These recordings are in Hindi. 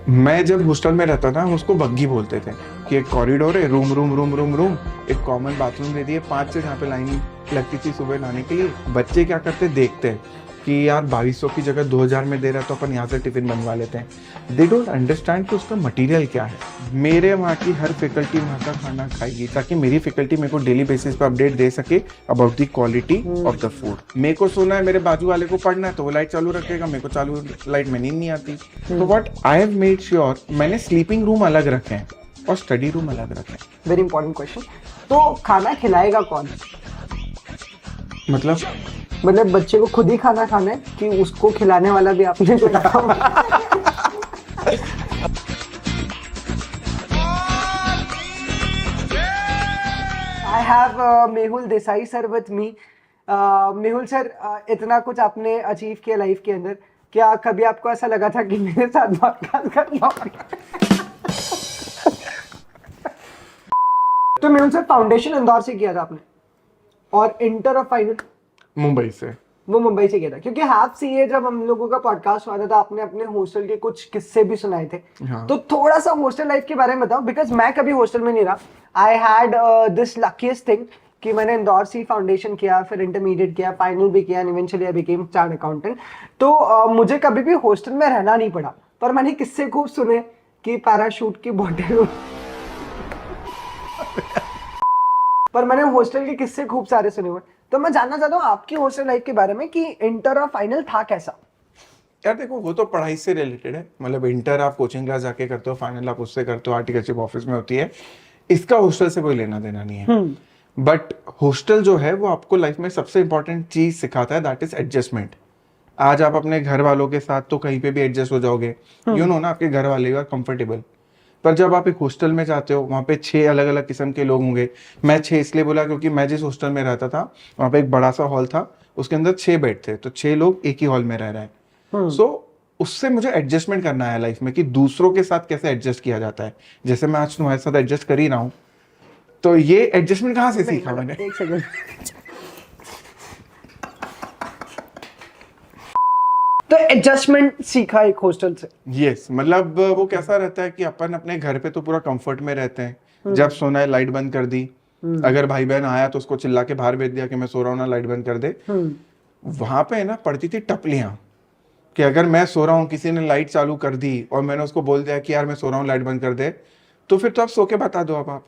मैं जब हॉस्टल में रहता था उसको बग्गी बोलते थे कि एक कॉरिडोर है, room room room room room, एक कॉमन बाथरूम दे दिए 5 से, जहाँ पे लाइन लगती थी सुबह नहाने के लिए। बच्चे क्या करते, देखते हैं कि यार 2200 की जगह 2000 में दे रहा है, तो अपन यहाँ से टिफिन बनवा लेते हैं। दे डोंट अंडरस्टैंड कि उसका मटेरियल क्या है। मेरे वहाँ की हर फैकल्टी वहाँ का खाना खाएगी ताकि मेरी फैकल्टी मेरे को डेली बेसिस पे अपडेट दे सके about the quality of the food. मेरे को सुना है मेरे बाजू वाले को पढ़ना है तो वो लाइट चालू रखेगा, मेरे को चालू लाइट में नींद नहीं आती। तो what I have made sure, मैंने स्लीपिंग रूम अलग रखे हैं और स्टडी रूम अलग रखे हैं। Very important question. तो खाना खिलाएगा कौन? मतलब बच्चे को खुद ही खाना खाना है कि उसको खिलाने वाला भी आपने जो रखा होगा? I have Mehul Desai sir with me. Mehul sir, इतना कुछ आपने अचीव किया लाइफ के अंदर, क्या कभी आपको ऐसा लगा था कि मेरे साथ पॉडकास्ट करना होगा? तो मेहुल सर, फाउंडेशन इंदौर से किया था आपने और इंटर और फाइनल मुंबई से। वो मुंबई से किया था, क्योंकि हाफ सीए जब हम लोगों का पॉडकास्ट हुआ था आपने अपने हॉस्टल के कुछ किस्से भी सुनाए थे। हाँ। तो थोड़ा सा हॉस्टल लाइफ के बारे में बताओ, बिकॉज मैं कभी हॉस्टल में नहीं रहा। I had this luckiest thing कि मैंने इंदौर से फाउंडेशन किया, फिर इंटरमीडिएट किया, फाइनल भी किया, and eventually I became chart accountant. तो मुझे कभी भी हॉस्टल में रहना नहीं पड़ा, पर मैंने किस्से खूब सुने कि पैराशूट की बॉटल पर मैंने हॉस्टल के किस्से खूब सारे सुने हुए। तो मैं जानना चाहता हूँ आपकी हॉस्टल लाइफ के बारे में कि इंटर और फाइनल था कैसा? यार देखो, वो तो पढ़ाई से रिलेटेड है। मतलब इंटर आप कोचिंग क्लास जाके करते हो, फाइनल आप उससे करते हो, आर्टिकलशिप ऑफिस में होती है। इसका हॉस्टल से कोई लेना देना नहीं है। बट हॉस्टल जो है वो आपको लाइफ में सबसे इंपॉर्टेंट चीज सिखाता है, दैट इज एडजस्टमेंट। आज आप अपने घर वालों के साथ तो कहीं पे भी एडजस्ट हो जाओगे, यू नो ना, आपके घर वाले आर कंफर्टेबल। पर जब आप एक हॉस्टल में जाते हो, वहाँ पे 6 अलग अलग किस्म के लोग होंगे। मैं 6 इसलिए बोला क्योंकि मैं जिस हॉस्टल में रहता था वहाँ पे एक बड़ा सा हॉल था, उसके अंदर 6 बेड थे, तो 6 लोग एक ही हॉल में रह रहे हैं। सो उससे मुझे एडजस्टमेंट करना है लाइफ में कि दूसरों के साथ कैसे एडजस्ट किया जाता है। जैसे मैं आज तुम्हारे साथ एडजस्ट कर ही रहा हूँ, तो ये एडजस्टमेंट कहाँ से सीखा मैंने? एक सेकंड। तो एडजस्टमेंट सीखा एक हॉस्टल से? यस, मतलब वो कैसा रहता है कि अपन अपने घर पे तो पूरा कंफर्ट में रहते हैं। जब सोना है लाइट बंद कर दी, अगर भाई बहन आया तो उसको चिल्ला के बाहर भेज दिया कि मैं सो रहा हूँ ना, लाइट बंद कर दे। वहां पे ना पड़ती थी टपलियां कि अगर मैं सो रहा हूँ, किसी ने लाइट चालू कर दी और मैंने उसको बोल दिया कि यार मैं सो रहा हूँ लाइट बंद कर दे, तो फिर तो आप सो के बता दो। अब आप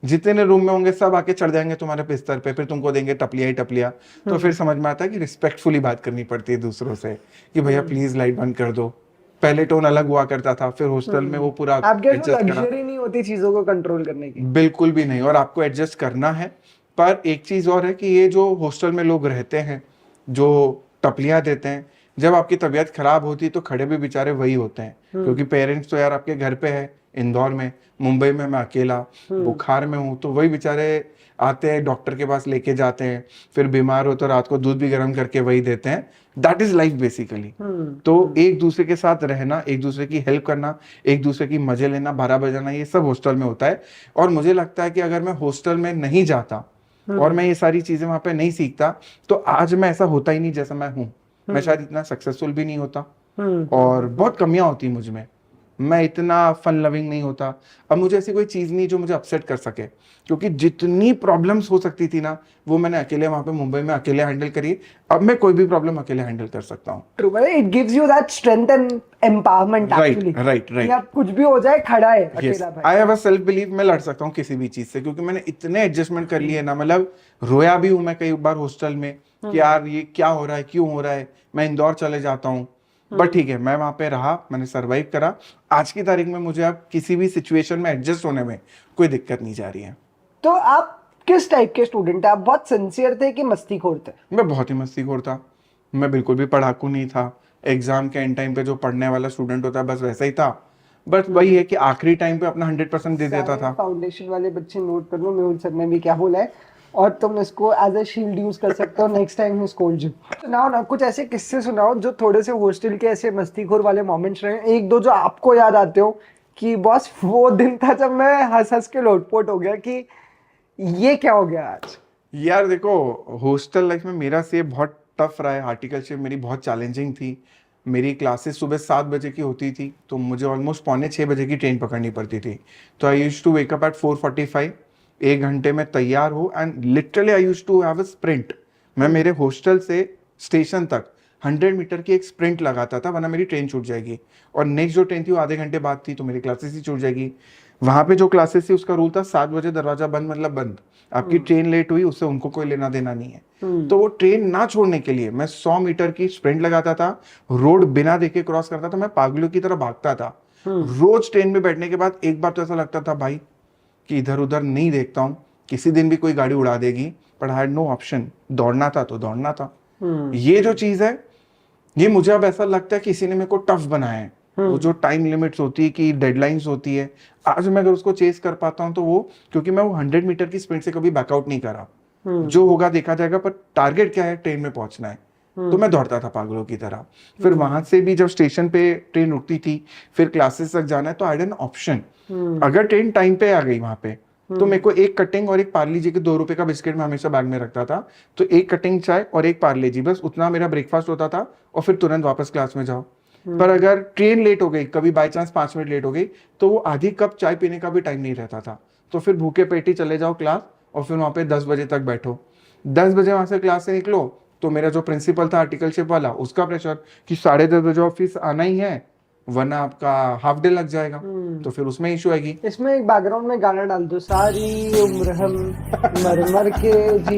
जितने रूम में होंगे सब आके चढ़ जाएंगे तुम्हारे बिस्तर पे, फिर तुमको देंगे टपलियां ही टपलियां। तो फिर समझ में आता है कि रिस्पेक्टफुली बात करनी पड़ती है दूसरों से कि भैया प्लीज लाइट बंद कर दो। पहले टोन अलग हुआ करता था, फिर हॉस्टल में वो पूरा आपके एडजस्ट करा। लग्जरी नहीं होती चीजों को कंट्रोल करने की? बिल्कुल भी नहीं, और आपको एडजस्ट करना है। पर एक चीज और है कि ये जो हॉस्टल में लोग रहते हैं, जो टपलियां देते हैं, जब आपकी तबीयत खराब होती है तो खड़े भी बेचारे वही होते हैं। क्योंकि पेरेंट्स तो यार आपके घर पे है इंदौर में, मुंबई में मैं अकेला बुखार में हूँ, तो वही बेचारे आते हैं, डॉक्टर के पास लेके जाते हैं, फिर बीमार हो तो रात को दूध भी गर्म करके वही देते हैं। That is life basically. तो एक दूसरे के साथ रहना, एक दूसरे की हेल्प करना, एक दूसरे की मजे लेना, 12 बजाना, ये सब हॉस्टल में होता है। और मुझे लगता है कि अगर मैं हॉस्टल में नहीं जाता और मैं ये सारी चीजें वहां पे नहीं सीखता, तो आज मैं ऐसा होता ही नहीं जैसा मैं हूँ। मैं शायद इतना सक्सेसफुल भी नहीं होता, और बहुत कमियां होती मुझ में। मैं इतना फन लविंग नहीं होता। अब मुझे ऐसी कोई चीज नहीं जो मुझे अपसेट कर सके, क्योंकि जितनी प्रॉब्लम्स हो सकती थी ना, वो मैंने अकेले वहां पे मुंबई में अकेले हैंडल करी। अब मैं कोई भी प्रॉब्लम अकेले हैंडल कर सकता हूँ। True, it gives you that strength and empowerment actually. Right. कि आप कुछ भी हो जाए, खड़ा है अकेला भाई। I have a self believe, मैं लड़ सकता हूँ किसी भी चीज से, क्योंकि मैंने इतने एडजस्टमेंट कर लिए ना। मतलब रोया भी हूँ मैं कई बार हॉस्टल में कि यार ये क्या हो रहा है, क्यों हो रहा है, मैं इंदौर चले जाता हूँ। बट ठीक है, मैं वहां पे रहा, मैंने सरवाइव करा। आज की तारीख में मुझे अब किसी भी सिचुएशन में एडजस्ट होने में कोई दिक्कत नहीं जा रही है। तो आप किस टाइप के स्टूडेंट थे? आप बहुत सिंसियर थे कि मस्तीखोर थे? मैं बहुत ही मस्तीखोर था। मैं बिल्कुल भी पढ़ाकू नहीं था। एग्जाम के एंड टाइम पे जो पढ़ने वाला स्टूडेंट होता है बस वैसा ही था। बस वही है कि आखिरी टाइम पे अपना 100% दे देता था। फाउंडेशन वाले बच्चे नोट कर लो, मेहुल सर ने भी क्या बोला है, और तुम इसको एज अ शील्ड यूज कर सकते हो नेक्स्ट टाइम स्कूल यू। सुनाओ ना कुछ ऐसे किस्से, सुनाओ जो थोड़े से हॉस्टल के ऐसे मस्तीखोर वाले मोमेंट्स रहे, एक दो जो आपको याद आते हो कि बॉस वो दिन था जब मैं हंस हंस के लोटपोट हो गया कि ये क्या हो गया आज। यार देखो, हॉस्टल लाइफ में मेरा से बहुत टफ रहा है। हार्टिकलशिप मेरी बहुत चैलेंजिंग थी। मेरी क्लासेस सुबह 7 बजे की होती थी, तो मुझे ऑलमोस्ट 5:45 की ट्रेन पकड़नी पड़ती थी। तो I used to wake up at 4:45, 1 घंटे में तैयार हो, and literally I used to have a sprint. मैं मेरे हॉस्टल से स्टेशन तक 100 मीटर की एक स्प्रिंट लगाता था, वरना मेरी ट्रेन छूट जाएगी। और नेक्स्ट जो ट्रेन थी वो आधे घंटे बाद थी, तो मेरी क्लासेस ही छूट जाएगी। वहां पे जो क्लासेस थी उसका रूल था 7 बजे दरवाजा बंद, मतलब बंद। आपकी ट्रेन लेट हुई उससे उनको कोई लेना देना नहीं है। तो वो ट्रेन ना छोड़ने के लिए मैं 100 मीटर की स्प्रिंट लगाता था, रोड बिना देखे क्रॉस करता था, मैं पागलों की तरह भागता था। रोज ट्रेन में बैठने के बाद एक बार तो ऐसा लगता था भाई कि इधर उधर नहीं देखता हूँ, किसी दिन भी कोई गाड़ी उड़ा देगी, but I had no option. दौड़ना था तो दौड़ना था। ये जो चीज है, ये मुझे अब ऐसा लगता है कि किसी ने मेरे को टफ बनाया है। वो जो टाइम लिमिट्स होती है, कि डेडलाइंस होती है, आज मैं अगर उसको चेस कर पाता हूँ तो वो, क्योंकि मैं वो 100 मीटर की स्प्रिंट से कभी बैकआउट नहीं करा। जो होगा देखा जाएगा, पर टारगेट क्या है, ट्रेन में पहुंचना है। तो मैं दौड़ता था पागलों की तरह। फिर वहां से भी जब स्टेशन पे ट्रेन रुकती थी, फिर क्लासेस तक जाना है, तो आई हैड एन ऑप्शन। अगर ट्रेन टाइम पे आ गई वहां पे, तो मेरे को एक कटिंग और एक पार्ले जी के 2 रुपए का बिस्किट मैं हमेशा बैग में रखता था। तो एक कटिंग चाय और एक पार्ले जी, बस उतना मेरा ब्रेकफास्ट होता था, और फिर तुरंत वापस क्लास में जाओ। पर अगर ट्रेन लेट हो गई, कभी बाई चांस 5 मिनट लेट हो गई, तो वो आधी कप चाय पीने का भी टाइम नहीं रहता था। तो फिर भूखे पेट ही चले जाओ क्लास, और फिर वहां पे 10 बजे तक बैठो। 10 बजे वहां से क्लास से निकलो, तो मेरा जो प्रिंसिपल था आर्टिकलशिप वाला, उसका प्रेशर कि 10:30 बजे ऑफिस आना ही है, वरना आपका हाफ डे लग जाएगा। तो फिर उसमें इशू आएगी। इसमें एक बैकग्राउंड में गाना डाल दो, सारी उम्र हम मर मर के जी,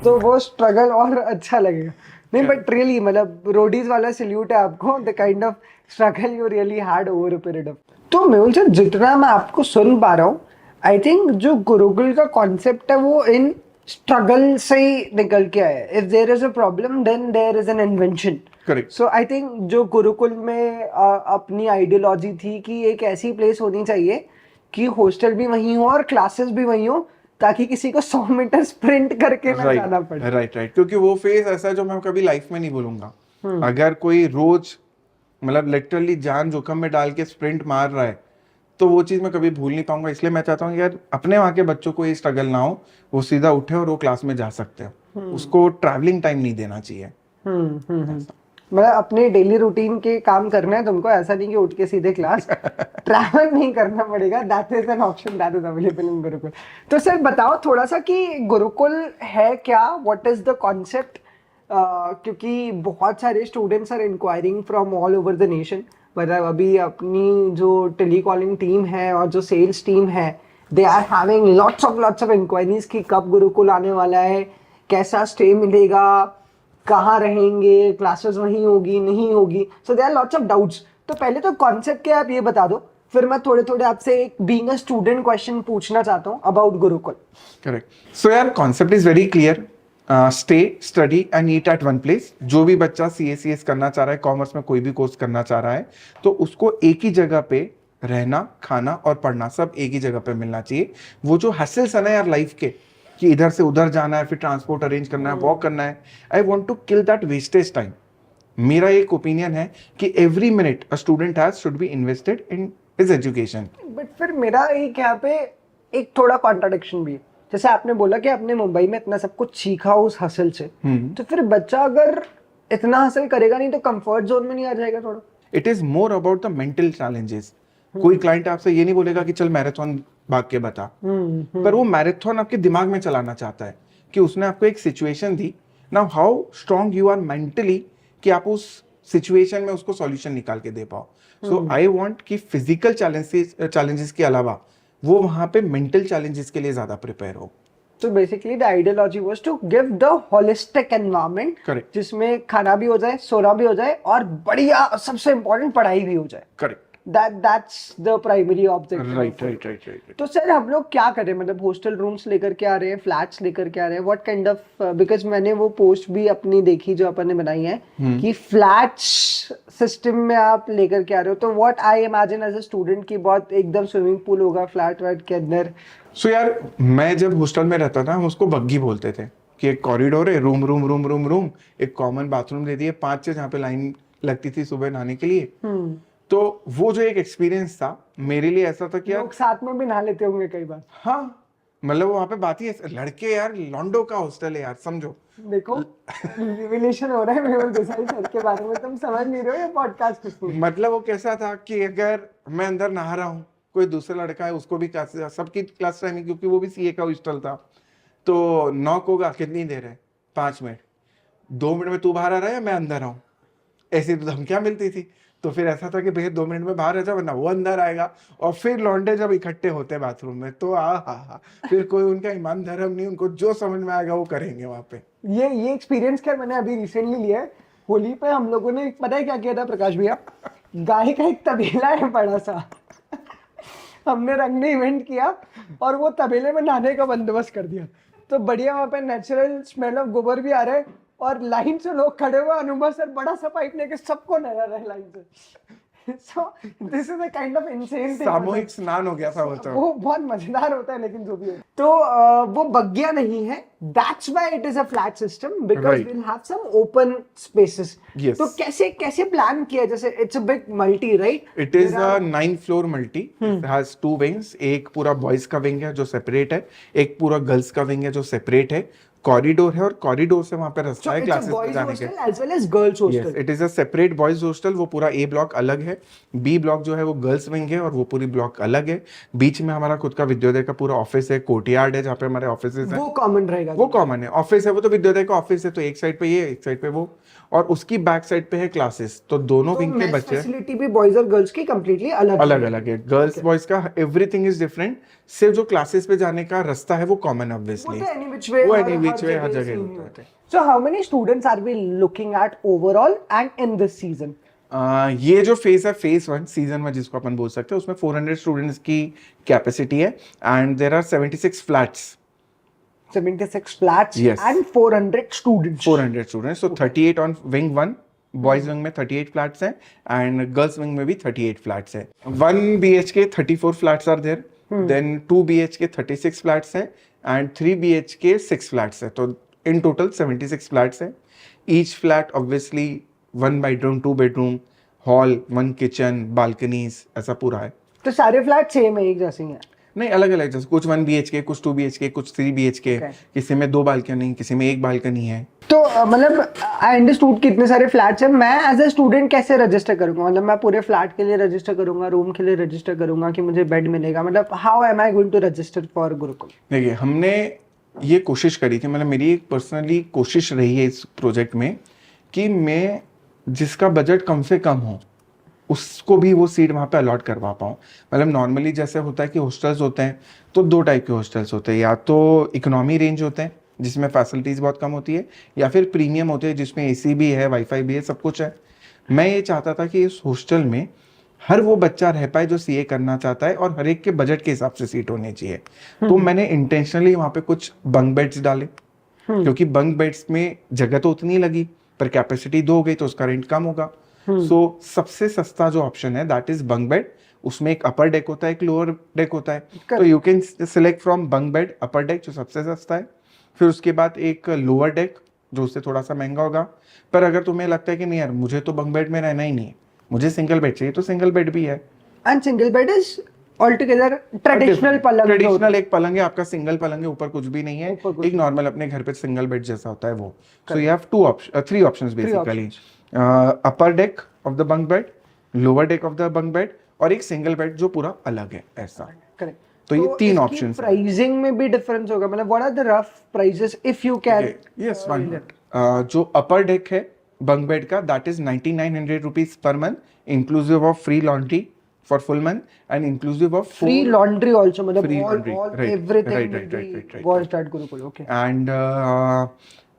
तो वो स्ट्रगल और अच्छा लगेगा। नहीं बट रियली मतलब रोडीज वाला सल्यूट है आपको, the kind of struggle you really had over a period of. तो मेहुल सर, जितना मैं आपको सुन पा रहा हूँ, आई थिंक जो गुरुकुल का कॉन्सेप्ट है वो इन स्ट्रगल से ही निकल के आया है। If there is a problem then there is an invention. Correct. So I think जो गुरुकुल में अपनी आइडियोलॉजी थी कि एक ऐसी प्लेस होनी चाहिए कि हॉस्टल भी वहीं हो और क्लासेस भी वहीं हो, ताकि किसी को 100 मीटर स्प्रिंट करके ना जाना पड़े। राइट, क्योंकि वो फेज ऐसा है जो मैं कभी लाइफ में नहीं भूलूंगा। अगर कोई रोज मतलब लिटरली जान जोखिम में डाल के स्प्रिंट मार रहा है, तो वो चीज मैं कभी भूल नहीं पाऊंगा। इसलिए मैं चाहता हूँ यार, अपने वहाँ के बच्चों को ये स्ट्रगल ना हो, वो सीधा उठे और वो क्लास में जा सकते हो। उसको ट्रैवलिंग टाइम नहीं देना चाहिए। मतलब अपने डेली रूटीन के काम करना है तुमको, ऐसा नहीं कि उठ के सीधे क्लास। ट्रैवल नहीं करना पड़ेगा, that is an option that is available in Gurukul. तो सर बताओ थोड़ा सा कि गुरुकुल है क्या, व्हाट इज द कॉन्सेप्ट, क्योंकि बहुत सारे students are inquiring from all over the nation. मतलब अभी अपनी जो टेलीकॉलिंग टीम है और जो सेल्स टीम है, they are having lots of inquiries कि कब गुरुकुल आने वाला है, कैसा स्टे मिलेगा, कहाँ रहेंगे, क्लासेस वहीं होगी नहीं होगी। So there are lots of doubts. तो पहले तो कॉन्सेप्ट क्या है आप ये बता दो, फिर मैं थोड़े थोड़े आपसे एक बीइंग अ स्टूडेंट क्वेश्चन पूछना चाहता हूँ अबाउट गुरुकुल। करेक्ट। सो यार, concept is very clear. Stay, study and eat at one place. जो भी बच्चा CA/CS करना चाह रहा है, कॉमर्स में कोई भी कोर्स करना चाह रहा है, तो उसको एक ही जगह पे रहना, खाना और पढ़ना सब एक ही जगह पे मिलना चाहिए। वो जो हसल्स है ना यार लाइफ के, कि इधर से उधर जाना है, फिर ट्रांसपोर्ट अरेंज करना है, वॉक करना है, I want to kill that wastage time. मेरा एक ओपिनियन है कि every minute a student has should be invested in his education. But फिर मेरा एक यहाँ पे एक थोड़ा कॉन्ट्राडिक्शन भी है। जैसे आपने बोला कि आपने मुंबई में इतना सब कुछ सीखा उस हसल से, तो फिर बच्चा अगर इतना हसल करेगा नहीं तो कंफर्ट जोन में नहीं आ जाएगा थोड़ा? It is more about the mental challenges. कोई क्लाइंट आपसे ये नहीं बोलेगा कि चल मैराथन भाग के बता, पर वो मैराथन आपके दिमाग में चलाना चाहता है, कि उसने आपको एक सिचुएशन दी, now how strong you are mentally कि आप उस सिचुएशन में उसको सॉल्यूशन निकाल के दे पाओ। सो आई वांट कि फिजिकल चैलेंजेस के अलावा वो वहां पे मेंटल चैलेंजेस के लिए ज्यादा प्रिपेयर हो। So basically the ideology was to give the holistic environment, Correct. जिसमें खाना भी हो जाए, सोना भी हो जाए और बढ़िया सबसे इम्पोर्टेंट पढ़ाई भी हो जाए। Correct. That's the primary objective. Right. तो सर हम लोग क्या करें, मतलब हॉस्टल रूम्स लेकर के आ रहे हैं, फ्लैट्स लेकर के आ रहे हैं, व्हाट काइंड ऑफ, बिकॉज मैंने वो पोस्ट भी अपनी देखी जो अपन ने बनाई है कि फ्लैट्स सिस्टम में आप लेकर के आ रहे हो, तो what I imagine as a student की बहुत एकदम स्विमिंग पूल होगा फ्लैट वाट के अंदर। सो यार, मैं जब हॉस्टल में रहता था, हम उसको बग्गी बोलते थे, कि एक कॉरिडोर है, room room room room room, एक कॉमन बाथरूम दे दिए 5-6 जहाँ पे लाइन लगती थी सुबह नहाने के लिए। तो वो जो एक एक्सपीरियंस था मेरे लिए ऐसा था कि यार लोग साथ में भी नहा लेते होंगे कई बार। हाँ, मतलब वहां पे बात ही लड़के यार, लॉन्डो का हॉस्टल है यार, समझो। देखो रिविलेशन हो रहा है मेहुल देसाई सर के बारे में, तुम समझ नहीं रहे हो ये पॉडकास्ट कुछ नहीं। मतलब वो कैसा था कि अगर मैं अंदर नहा रहा हूँ, कोई दूसरा लड़का है, उसको भी क्लास, सबकी क्लास टाइमिंग, क्योंकि वो भी सीए का हॉस्टल था, तो नॉक होगा, कितनी देर है, 5 मिनट, 2 मिनट में तू बाहर आ रहा है या मैं अंदर आऊं, ऐसी तो धमकियां मिलती थी। तो फिर ऐसा था कि भैया 2 मिनट में बाहर आ जा, वरना वो अंदर आएगा। और फिर लौंडे जब इकट्ठे होते बाथरूम में, तो हा, फिर कोई उनका ईमान धर्म नहीं, उनको जो समझ में आएगा वो करेंगे वहां पे। ये एक्सपीरियंस क्या मैंने अभी रिसेंटली लिया है। होली पे हम लोगों ने पता है क्या किया था प्रकाश भैया, गाय का एक तबेला है बड़ा सा हमने रंग ने इवेंट किया और वो तबेले में नहाने का बंदोबस्त कर दिया। तो बढ़िया वहाँ पे नेचुरल स्मेल ऑफ गोबर भी आ रहा है और लाइन से लोग खड़े हुए, अनुभव सर बड़ा सा पाइप लेके सबको नहला रहे हैं लाइन से। So this is a kind of insane thing। सामूहिक स्नान हो गया था वो तो। वो बहुत मजेदार होता है, लेकिन जो भी है तो वो बग्गिया नहीं है, that's why it is a flat system because Right. we'll have some open spaces। Yes. तो कैसे कैसे प्लान किया, जैसे it's a big multi right? It is a 9 floor multi, has 2 wings, एक पूरा बॉयज का विंग है जो सेपरेट है, एक पूरा गर्ल्स का विंग है जो सेपरेट है, कॉरिडोर है और कॉरिडोर से वहां पे रास्ता So है it's a क्लासेस में boys जाने के। hostel as well as girls hostel। It is a separate boys hostel, वो पूरा ए ब्लॉक अलग है, बी ब्लॉक जो है वो गर्ल्स विंग है और वो पूरी ब्लॉक अलग है। बीच में हमारा खुद का विद्योदय का पूरा ऑफिस है, कोर्टयार्ड है जहाँ पे हमारे ऑफिस है, वो कॉमन रहेगा। वो कॉमन है, ऑफिस है वो, तो विद्योदय का ऑफिस है, तो एक साइड पे ये, एक साइड पे वो, और उसकी बैक साइड पे है क्लासेस। तो दोनों तो विंग के मेस बच्चे फैसिलिटी भी बॉयज और गर्ल्स की कंप्लीटली अलग अलग अलग है, गर्ल्स बॉयज का एवरीथिंग इज डिफरेंट, सिर्फ जो क्लासेस पे जाने का रास्ता है वो कॉमन ऑब्वियसली, वो एनी विच वे, वो एनी विच वे हर जगह same ही होता है। So how many students are we looking at overall and in this season? ये जो फेज है, फेज 1 सीजन में जिसको अपन बोल सकते हैं, उसमें 400 स्टूडेंट्स की कैपेसिटी है and there are 76 flats, 76 flats Yes. and 400 students। 400 students, so 38 on wing 1, boys wing में 38 फ्लैट्स हैं एंड गर्ल्स विंग में भी 38 फ्लैट्स हैं। 1 BHK 34 flats are there, then 2 BHK 36 flats हैं एंड 3 BHK 6 फ्लैट्स हैं, तो इन टोटल 76 फ्लैट्स हैं। Each flat obviously 1 bedroom, 2 bedroom, hall, 1 kitchen, balconies, ऐसा पूरा है। तो सारे फ्लैट सेम है, एक जैसे ही हैं? नहीं, अलग अलग, जैसे कुछ 1 BHK, कुछ 2 BHK, कुछ 3 BHK, Okay. किसी में 2 बालकनी, किसी में 1 बालकनी है। तो मतलब आई अंडरस्टूड कि इतने सारे फ्लैट्स हैं, मैं एज अ स्टूडेंट कैसे रजिस्टर करूंगा? मतलब मैं पूरे फ्लैट के लिए रजिस्टर करूंगा, रूम के लिए रजिस्टर करूंगा कि मुझे बेड मिलेगा? मतलब how am I going to register for Gurukul? देखिए, हमने ये कोशिश करी थी, मतलब मेरी एक पर्सनली कोशिश रही है इस प्रोजेक्ट में कि मैं जिसका बजट कम से कम हो उसको भी वो सीट वहाँ पे अलॉट करवा पाऊँ। मतलब नॉर्मली जैसे होता है कि हॉस्टल्स होते हैं तो 2 टाइप के हॉस्टल्स होते हैं, या तो इकोनॉमी रेंज होते हैं जिसमें फैसिलिटीज़ बहुत कम होती है, या फिर प्रीमियम होते हैं जिसमें एसी भी है, वाईफाई भी है, सब कुछ है। मैं ये चाहता था कि इस हॉस्टल में हर वो बच्चा रह पाए जो सीए करना चाहता है और हर एक के बजट के हिसाब से सीट होनी चाहिए। तो मैंने इंटेंशनली वहाँ पे कुछ बंक बेड्स डाले, क्योंकि बंक बेड्स में जगह तो उतनी लगी पर कैपेसिटी 2 हो गई तो उसका रेंट कम होगा। सो सबसे सस्ता जो ऑप्शन है दैट इज बंक बेड। उसमें एक अपर डेक होता है, एक लोअर डेक होता है, तो you can select from bunk bed upper deck जो सबसे सस्ता है, फिर उसके बाद एक लोअर डेक जो उससे थोड़ा सा महंगा होगा। पर अगर तुम्हें लगता है कि नहीं यार मुझे तो बंक बेड में रहना ही नहीं है, मुझे सिंगल बेड चाहिए, तो सिंगल बेड भी है। And single bed is altogether traditional पलंग। ट्रेडिशनल एक पलंग है आपका, सिंगल पलंग है, ऊपर कुछ भी नहीं है, ऊपर कुछ एक नॉर्मल अपने घर पे सिंगल बेड जैसा होता है वो। So you have 3 options basically, upper deck of the bunk bed, lower deck of the bunk bed और एक सिंगल बेड जो पूरा अलग है ऐसा। करेक्ट। तो ये 3 ऑप्शंस। प्राइसिंग में भी डिफरेंस होगा? मतलब what are the rough prices if you can? Yes, why not. जो अपर डेक है बंक बेड का that is 9900 rupees per month, inclusive of free laundry for full month and inclusive of free laundry also, मतलब Free all laundry, right, everything right. was that Gurukul, okay। And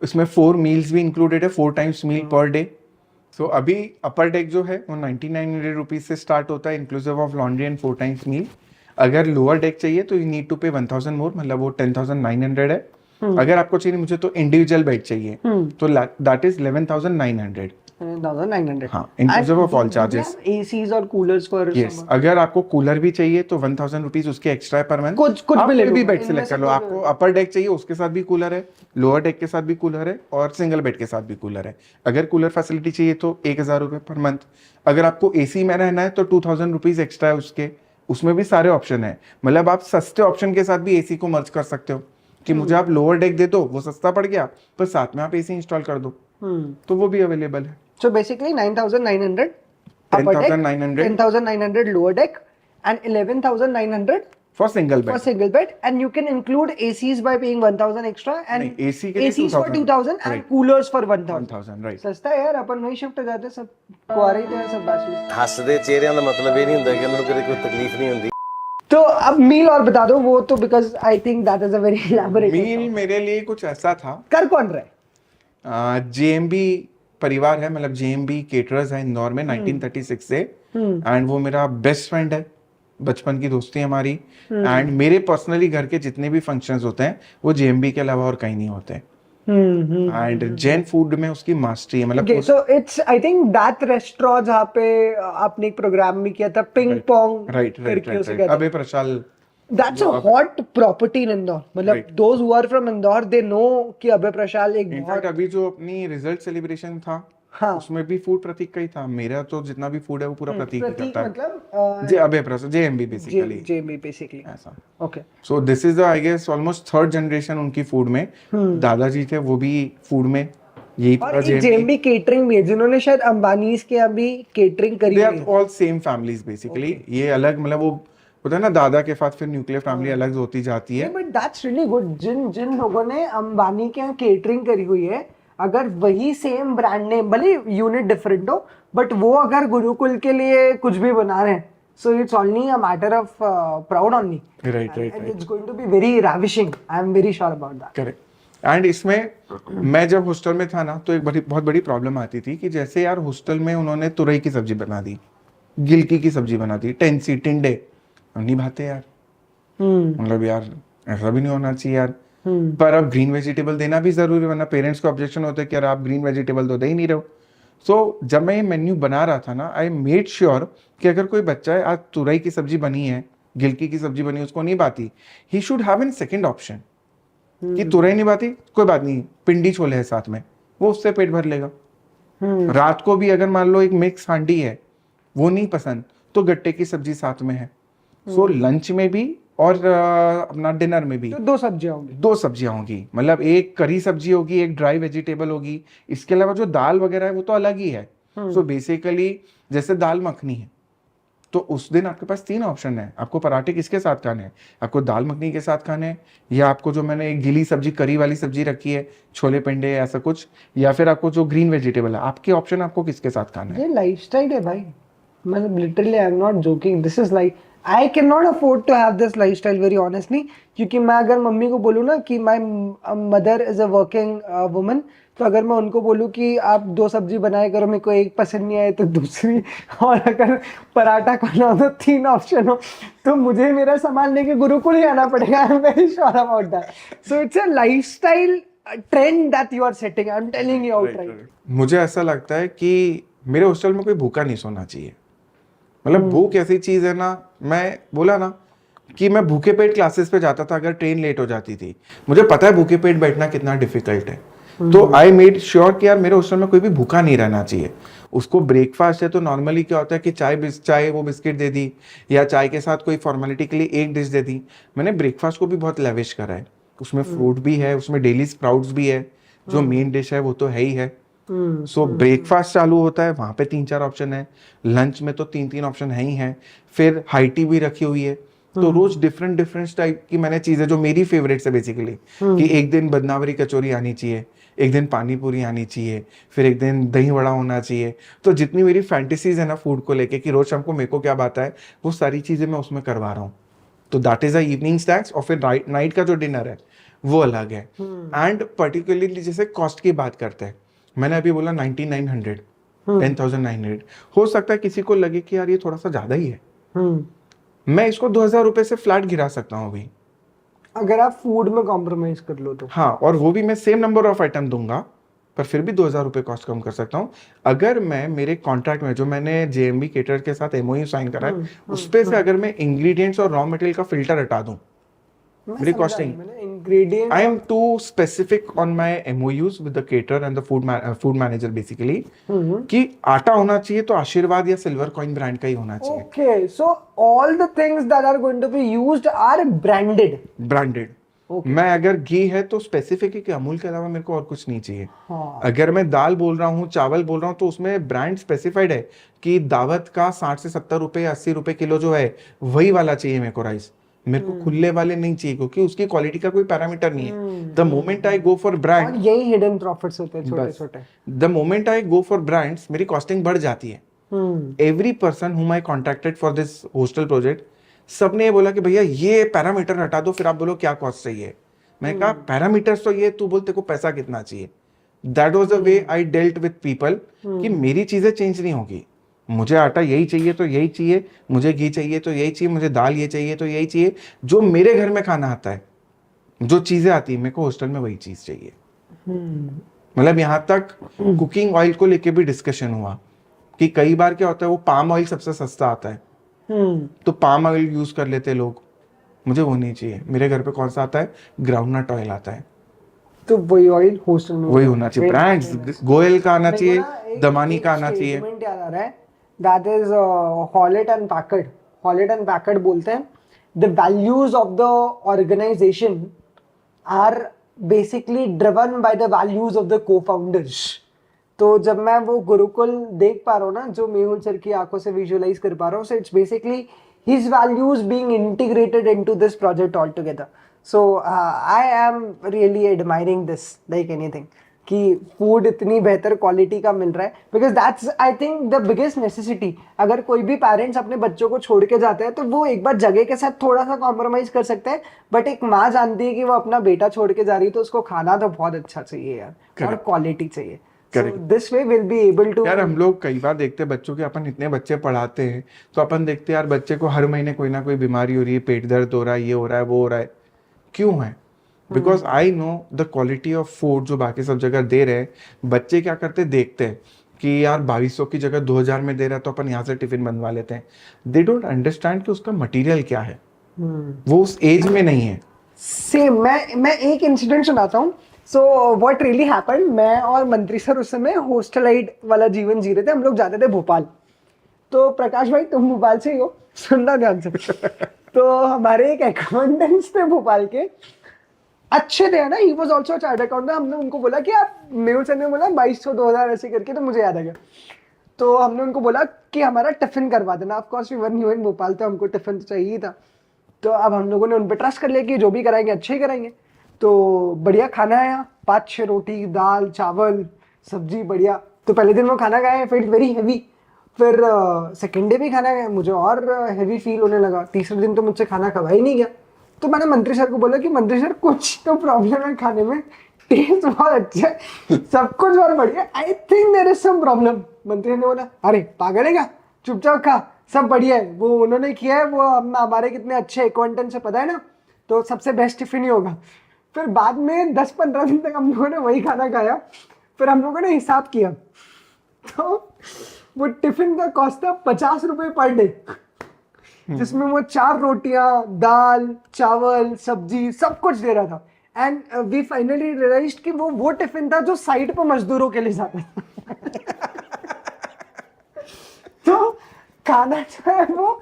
इसमें 4 मील्स भी इंक्लूडेड है, 4 टाइम्स मील पर डे। सो अभी अपर डेक जो है वो 9900 रुपीज से स्टार्ट होता है inclusive of laundry and 4 times meal. अगर लोअर डेक चाहिए तो यू नीड टू पे 1000 मोर, मतलब वो 10900 है। अगर आपको चाहिए मुझे तो इंडिविजुअल बेड चाहिए तो दैट इज 11900। 1900। हाँ, inclusive of all charges। ACs और कूलर्स फॉर यस, अगर आपको कूलर भी चाहिए तो 1000 रुपीज उसके एक्स्ट्रा पर मंथ। कुछ आप भी ले कोई भी लो, बेड इनमें सिलेक्ट से कर लो, कोई आपको अपर डेक चाहिए उसके साथ भी कूलर है, लोअर डेक के साथ भी कूलर है और सिंगल बेड के साथ भी कूलर है। अगर कूलर फैसिलिटी चाहिए तो 1000 रुपये पर मंथ। अगर आपको एसी में रहना है तो 2000 रुपीज एक्स्ट्रा है उसके उसमें भी सारे ऑप्शन है। मतलब आप सस्ते ऑप्शन के साथ भी एसी को मर्ज कर सकते हो कि मुझे आप लोअर डेक दे दो, वो सस्ता पड़ गया, पर साथ में आप एसी इंस्टॉल कर दो, तो वो भी अवेलेबल है। So basically 9,900 upper deck, 10,900 10,900 lower deck, and 11,900 for single for bed. single bed. And you can include ACs by paying 1,000 extra, and नहीं, AC के लिए ACs for 2,000 and Right. coolers for 1,000. 1,000 right. सस्ता है यार, अपन वही शिफ्ट जाते सब कुआरे ही थे सब बैचलर्स। ਹੱਸਦੇ ਚਿਹਰਿਆਂ ਦਾ ਮਤਲਬ ਇਹ ਨਹੀਂ ਹੁੰਦਾ ਕਿ ਉਹਨਾਂ ਨੂੰ ਕਦੇ ਕੋਈ ਤਕਲੀਫ नहीं ਹੁੰਦੀ। तो अब मील और बता दो, वो तो because I think that is a very elaborate meal मेरे लिए कुछ ऐसा था, कर कौन रहा है? जेएमबी परिवार है, मतलब जेएमबी केटरर्स है इंदौर में 1936 से, एंड वो मेरा बेस्ट फ्रेंड है, बचपन की दोस्ती है हमारी, एंड मेरे पर्सनली घर के जितने भी फंक्शंस होते हैं वो जेएमबी के अलावा और कहीं नहीं होते। एंड जैन फूड में उसकी मास्टरी है, मतलब Okay, so it's I think that restaurant जहाँ पे आपने एक प्रोग्राम भी किया था पिंग पोंग राइट करके उसे राइट कहते हैं। अबे Prashal. That's a hot property in Indore. मतलब Right. those who are from Indore they know कि अभय प्रशाल एक इनफैक्ट बहुत अभी जो अपनी रिजल्ट सेलिब्रेशन था, हाँ उसमें भी फूड प्रतीक का ही था। मेरा तो जितना भी फूड है वो पूरा प्रतीक ही प्रतीक करता है। मतलब जे अबे Prasad JMB basically JB basically. ऐसा। Okay so this is I guess almost third generation उनकी फूड में। दादाजी थे वो भी फूड में यही और पूरा एक जेएमबी केटरिंग भी है जिन्होंने शायद अंबानीज के अभी केटरिंग करी दे हुई आर है। All same families basically. ये अलग मतलब वो होता है ना, दादा के साथ फिर न्यूक्लियर फैमिली अलग होती जाती है। But that's really good. जिन जिन लोगों ने अंबानी के यहाँ केटरिंग करी हुई है, अगर वही सेम ब्रांड नेम, भले यूनिट डिफरेंट हो, बट वो अगर गुरुकुल के लिए कुछ भी बना रहे हैं, so it's only a matter of proud on me, right right and it's going to be very ravishing. I am very sure about that. Correct. And इसमें मैं जब हॉस्टल में था ना, तो एक बहुत बड़ी प्रॉब्लम आती थी कि जैसे यार हॉस्टल में उन्होंने तुरई की सब्जी बना दी, गिलकी की सब्जी बना दी, टेंसी टिंडे नहीं भाते यार, मतलब यार ऐसा भी नहीं होना चाहिए यार। पर अब ग्रीन वेजिटेबल देना भी जरूरी है, वरना पेरेंट्स को ऑब्जेक्शन होता है कि यार आप ग्रीन वेजिटेबल तो दे ही नहीं रहे हो। सो जब मैं ये मेन्यू बना रहा था ना, आई मेड श्योर कि अगर कोई बच्चा है, आज तुरई की सब्जी बनी है, गिलकी की सब्जी बनी है, उसको नहीं बाती, he should have an second option कि तुरई नहीं बाती, कोई बात नहीं, पिंडी छोले है साथ में, वो उससे पेट भर लेगा। रात को भी अगर मान लो एक मिक्स हांडी है, वो नहीं पसंद, तो गट्टे की सब्जी साथ में है। सो लंच में भी और अपना डिनर में भी तो दो सब्जियां होंगी। दो सब्जियां होंगी, मतलब एक करी सब्जी होगी, एक ड्राई वेजिटेबल होगी। इसके अलावा जो दाल वगैरह है वो तो अलग ही है। सो बेसिकली जैसे दाल मखनी है, तो उस दिन आपके पास तीन ऑप्शन है, आपको पराठे किसके साथ खाने हैं, आपको दाल मखनी के साथ खाने हैं, या आपको जो मैंने एक गीली सब्जी करी वाली सब्जी रखी है, छोले पिंडे ऐसा कुछ, या फिर आपको जो ग्रीन वेजिटेबल है, आपके ऑप्शन आपको किसके साथ खाना है। ये लाइफस्टाइल है भाई, मतलब literally I am not joking, this is like I can not afford to have this lifestyle very honestly. क्योंकि मैं अगर मम्मी को बोलूँ ना कि my mother is a working woman, तो अगर मैं उनको बोलूँ कि आप दो सब्जी बनाए करो, मेरे को एक पसंद नहीं आए तो दूसरी, और अगर पराठा खाना हो तो तीन ऑप्शन हो, तो मुझे मेरा सामान लेके गुरुकुल ही आना पड़ेगा। I am very sure about that. So it's a lifestyle trend that you are setting, I am telling you outright. मुझे ऐसा लगता है कि मेरे हॉस्टल में कोई भूखा नहीं सोना चाहिए। मतलब भूख ऐसी चीज है ना, मैं बोला ना कि मैं भूखे पेट क्लासेस पे जाता था अगर ट्रेन लेट हो जाती थी। मुझे पता है भूखे पेट बैठना कितना डिफिकल्ट है, तो आई मेड श्योर कि यार मेरे हॉस्टल में कोई भी भूखा नहीं रहना चाहिए। उसको ब्रेकफास्ट है तो नॉर्मली क्या होता है कि चाय वो बिस्किट दे दी, या चाय के साथ कोई फॉर्मेलिटी के लिए एक डिश दे दी। मैंने ब्रेकफास्ट को भी बहुत लेविश करा है, उसमें फ्रूट भी है, उसमें डेली स्प्राउट्स भी है, जो मेन डिश है वो तो है ही है। सो ब्रेकफास्ट चालू होता है, वहां पे 3-4 ऑप्शन है, लंच में तो 3-3 ऑप्शन है ही है, फिर हाई टी भी रखी हुई है। तो रोज डिफरेंट टाइप की मैंने चीजें जो मेरी फेवरेट्स है बेसिकली, कि एक दिन बदनावरी कचौरी आनी चाहिए, एक दिन पानी पूरी आनी चाहिए, फिर एक दिन दही वड़ा होना चाहिए। तो जितनी मेरी फैंटेसीज है ना फूड को लेके कि रोज शाम को मेरे को क्या बात है, वो सारी चीजें मैं उसमें करवा रहा हूँ। तो that is a evening snacks, और फिर नाइट का जो डिनर है वो अलग है। एंड पर्टिकुलरली जैसे कॉस्ट की बात करते हैं, मैंने अभी बोला 9900, 10,900, हो सकता है किसी को लगे कि यार ये थोड़ा सा ज्यादा ही है, मैं इसको 2,000 रुपए से फ्लैट गिरा सकता हूँ अभी, अगर आप फूड में कॉम्प्रोमाइज कर लो तो। हाँ, और वो भी मैं सेम नंबर ऑफ आइटम दूंगा, पर फिर भी 2,000 रुपए कॉस्ट कम कर सकता हूँ अगर मैं मेरे कॉन्ट्रैक्ट में जो मैंने जेएमबी केटर के साथ एमओयू साइन करा है उस पे से अगर मैं इंग्रेडिएंट्स और रॉ मटेरियल का फिल्टर हटा दूं, मेरी कॉस्टिंग मैंने ingredient. I am too specific on my MOUs with the caterer and the food manager basically कि आटा होना चाहिए तो आशीर्वाद या सिल्वर कॉइन ब्रांड का ही होना चाहिए, Okay, so all the things that are going to be used are branded. Branded. मैं अगर घी है तो स्पेसिफिक है कि अमूल के अलावा मेरे को और कुछ नहीं चाहिए। हाँ। अगर मैं दाल बोल रहा हूँ, चावल बोल रहा हूँ, तो उसमें ब्रांड स्पेसिफाइड है कि दावत का 60 से 70 रुपए या 80 रुपए किलो जो है वही वाला चाहिए मेरे को राइस। मेरे को खुले वाले नहीं चाहिए क्योंकि उसकी क्वालिटी का कोई पैरामीटर नहीं है। The moment I go for और ब्रांड, यही हिडन प्रॉफिट्स होते हैं छोटे बस। छोटे। The moment I go for brands मेरी कॉस्टिंग बढ़ जाती है। Every person whom I contacted for this hostel project, सबने ये बोला कि भैया ये पैरामीटर हटा दो, फिर आप बोलो क्या कॉस्ट चाहिए। मैंने कहा पैरामीटर्स तो ये, तू बोल तेरे को पैसा कितना चाहिए। That was the way I dealt with people कि मेरी चीजें चेंज नहीं होगी। मुझे आटा यही चाहिए तो यही चाहिए, मुझे घी चाहिए तो यही चाहिए, मुझे दाल ये चाहिए तो यही चाहिए। जो मेरे घर में खाना आता है, जो चीजें आती है, मेरे को हॉस्टल में वही चीज चाहिए। मतलब यहाँ तक कुकिंग ऑयल को लेके भी डिस्कशन हुआ कि कई बार क्या होता है, वो पाम ऑयल सबसे सस्ता आता है तो पाम ऑयल यूज कर लेते हैं लोग। मुझे वो नहीं चाहिए। मेरे घर पे कौन सा आता है, ग्राउंडनट ऑयल आता है, तो वही ऑयल हॉस्टल में वही होना चाहिए। ब्रांड्स गोयल का आना चाहिए, दमानी का आना चाहिए। स्टेटमेंट याद आ रहा है, that is Hewlett and Packard. Hewlett and Packard बोलते हैं the values of the organisation are basically driven by the values of the co-founders. तो जब मैं वो गुरुकुल देख पा रहा हूँ ना, जो मेहुल सर की आंखों से विजुअलाइज कर पा रहा हूँ, so it's basically his values being integrated into this project altogether. So I am really admiring this like anything कि फूड इतनी बेहतर क्वालिटी का मिल रहा है, because that's I think the biggest necessity. अगर कोई भी पेरेंट्स अपने बच्चों को छोड़ के जाते हैं तो वो एक बार जगह के साथ थोड़ा सा कॉम्प्रोमाइज कर सकते हैं, बट एक माँ जानती है कि वो अपना बेटा छोड़ के जा रही है तो उसको खाना तो बहुत अच्छा चाहिए यार, और क्वालिटी चाहिए। This way will be able to. यार हम लोग कई बार देखते हैं बच्चों के, अपन इतने बच्चे पढ़ाते हैं तो अपन देखते हैं यार बच्चे को हर महीने कोई ना कोई बीमारी हो रही है, पेट दर्द हो रहा है, ये हो रहा है, वो हो रहा है। क्यों है? Because I know the quality of food जो बाकी सब जगह दे रहे हैं। बच्चे क्या करते देखते हैं कि यार 2200 की जगह 2000 में दे रहा है तो अपन यहाँ से टिफिन बनवा लेते हैं। दे डोंट अंडरस्टैंड कि उसका मटेरियल क्या है, वो उस एज में नहीं है। सेम मैं एक इंसिडेंट सुनाता हूँ। सो व्हाट रियली हैपेंड, मैं और मंत्री सर उस समय हॉस्टलाइट वाला जीवन जी रहे थे। हम लोग जाते थे भोपाल। तो प्रकाश भाई तुम भोपाल से ही हो, सुनना ध्यान से। तो हमारे एक अकाउंटेंट्स थे भोपाल के, अच्छे थे ना, he was also chartered accountant. हमने उनको बोला कि आप, मेहुल सर ने बोला 2200 2000 ऐसे करके, तो मुझे याद आ गया। तो हमने उनको बोला कि हमारा टिफिन करवा देना। Of course we were new in Bhopal, तो हमको टिफिन तो चाहिए ही था। तो अब हम लोगों ने उन पर ट्रस्ट कर लिया कि जो भी कराएंगे अच्छे ही कराएंगे। तो बढ़िया खाना आया, 5-6 रोटी, दाल, चावल, सब्जी, बढ़िया। तो पहले दिन वो खाना खाया, फील वेरी हैवी। फिर सेकेंड डे भी खाना खाया, मुझे और हैवी फील होने लगा। तीसरे दिन तो मुझसे खाना खवा ही नहीं गया। तो मैंने मंत्री सर को बोला कि मंत्री सर कुछ तो प्रॉब्लम है खाने में, टेस्ट बहुत अच्छा है, सब कुछ बहुत बढ़िया, I think there is some problem. मंत्री ने बोला अरे पागल है क्या, चुपचाप खा, सब बढ़िया है। वो उन्होंने किया है, वो हमारे कितने अच्छे अकाउंटेंट से पता है ना, तो सबसे बेस्ट टिफिन ही होगा। फिर बाद में 10-15 दिन तक हम लोगों ने वही खाना खाया। फिर हम लोगों ने हिसाब किया तो वो टिफिन का कॉस्ट था 50 रुपए पर डे, जिसमें वो 4 रोटियां, दाल, चावल, सब्जी, सब कुछ दे रहा था। एंड वी फाइनली रियलाइज्ड कि वो टिफिन था जो साइड पर मजदूरों के लिए जाता था। तो खाना जो है वो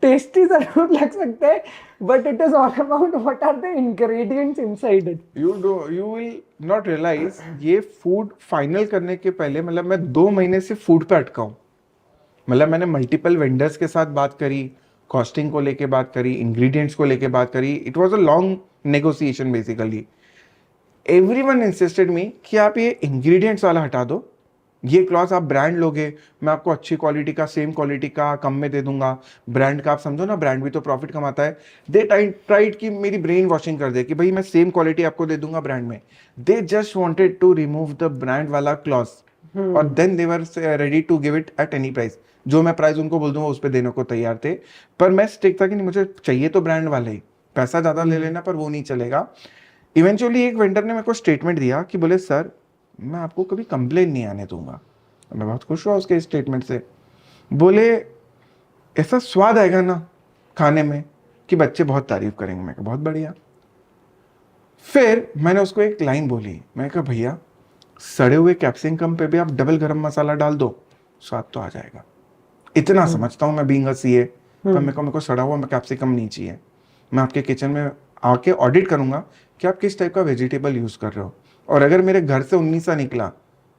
टेस्टी जरूर लग सकते हैं, but it is all about what are the ingredients inside it. You will not realize ये फूड फाइनल करने के पहले, मतलब मैं 2 महीने से फूड पे अटका हूँ। मतलब मैंने मल्टीपल वेंडर्स के साथ बात करी, कॉस्टिंग को लेके बात करी, इंग्रेडिएंट्स को लेके बात करी। It was a long negotiation basically. Everyone insisted me कि आप ये इंग्रेडिएंट्स वाला हटा दो, ये क्लॉथ आप ब्रांड लोगे, मैं आपको अच्छी क्वालिटी का, सेम क्वालिटी का कम में दे दूंगा। ब्रांड का आप समझो ना, ब्रांड भी तो प्रॉफिट कमाता है। दे ट्राइड कि मेरी ब्रेन वॉशिंग कर दे कि भाई मैं सेम क्वालिटी आपको दे दूंगा ब्रांड में। They just wanted to remove the brand वाला क्लॉथ और then they were ready to give it at any price. जो मैं प्राइस उनको बोल दूंगा उस पर देने को तैयार थे, पर मैं स्टिक था कि नहीं, मुझे चाहिए तो ब्रांड वाला ही, पैसा ज़्यादा ले लेना पर वो नहीं चलेगा। इवेंचुअली एक वेंडर ने मेरे को स्टेटमेंट दिया कि बोले सर मैं आपको कभी कंप्लेन नहीं आने दूंगा। मैं बहुत खुश हुआ उसके स्टेटमेंट से। बोले ऐसा स्वाद आएगा ना खाने में कि बच्चे बहुत तारीफ करेंगे। मैं कहा बहुत बढ़िया। फिर मैंने उसको एक लाइन बोली, मैंने कहा भैया सड़े हुए कैप्सिकम पे भी आप डबल गरम मसाला डाल दो, स्वाद तो आ जाएगा। इतना समझता हूँ मैं बीइंग अ सीए, पर मेरे को सड़ा हुआ कैप्सिकम नहीं चाहिए। मैं आपके किचन में आके ऑडिट करूंगा कि आप किस टाइप का वेजिटेबल यूज कर रहे हो, और अगर मेरे घर से 19 सा निकला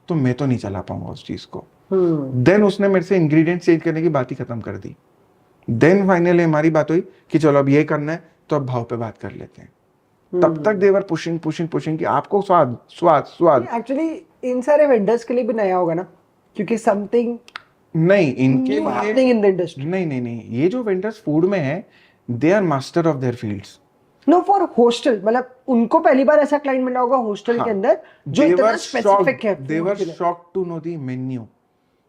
तो मैं तो नहीं चला पाऊंगा उस चीज को। देन उसने मेरे से इंग्रेडिएंट चेंज करने की बात ही खत्म कर दी। देन फाइनली हमारी बात हुई कि चलो अब ये करना है तो अब भाव पे बात कर लेते हैं। तब तक देवर पुशिंग पुशिंग पुशिंग कि आपको स्वाद स्वाद स्वाद। एक्चुअली इन सारे वेंडर्स के लिए भी नया होगा ना, क्योंकि समथिंग नहीं इनके न्यू लिए हैपनिंग इन द इंडस्ट्री। नहीं, ये जो वेंडर्स फूड में है they are master of their fields. No for hostel, मतलब उनको पहली बार ऐसा क्लाइंट मिला होगा हॉस्टल के अंदर जो इतना स्पेसिफिक है। they were shocked to know the menu।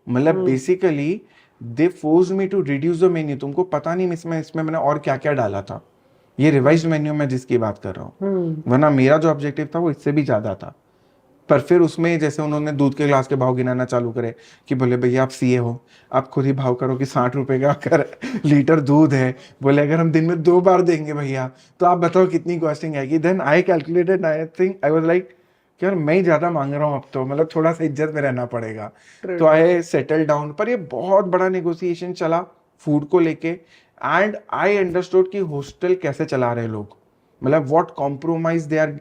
मतलब basically they force me to reduce the menu. तुमको पता नहीं इसमें मैंने और क्या क्या डाला था। ये रिवाइज्ड मेन्यू में जिसकी बात कर रहा हूँ, वरना मेरा जो ऑब्जेक्टिव था वो इससे भी ज्यादा था। पर फिर उसमें जैसे उन्होंने दूध के ग्लास के भाव गिनाना चालू करे कि बोले भैया आप सीए हो, आप खुद ही भाव करो कि 60 रुपए का अगर लीटर दूध है, बोले अगर हम दिन में 2 बार देंगे भैया तो आप बताओ कितनी कॉस्टिंग आएगी। Then I calculated, I think I was like यार मैं ही ज्यादा मांग रहा हूँ अब तो, मतलब थोड़ा सा इज्जत में रहना पड़ेगा। तो आई सेटल डाउन। पर ये बहुत बड़ा नेगोशिएशन चला फूड को लेके, एंड आई अंडरस्टूड कि हॉस्टल कैसे चला रहे लोग, मतलब what compromise they are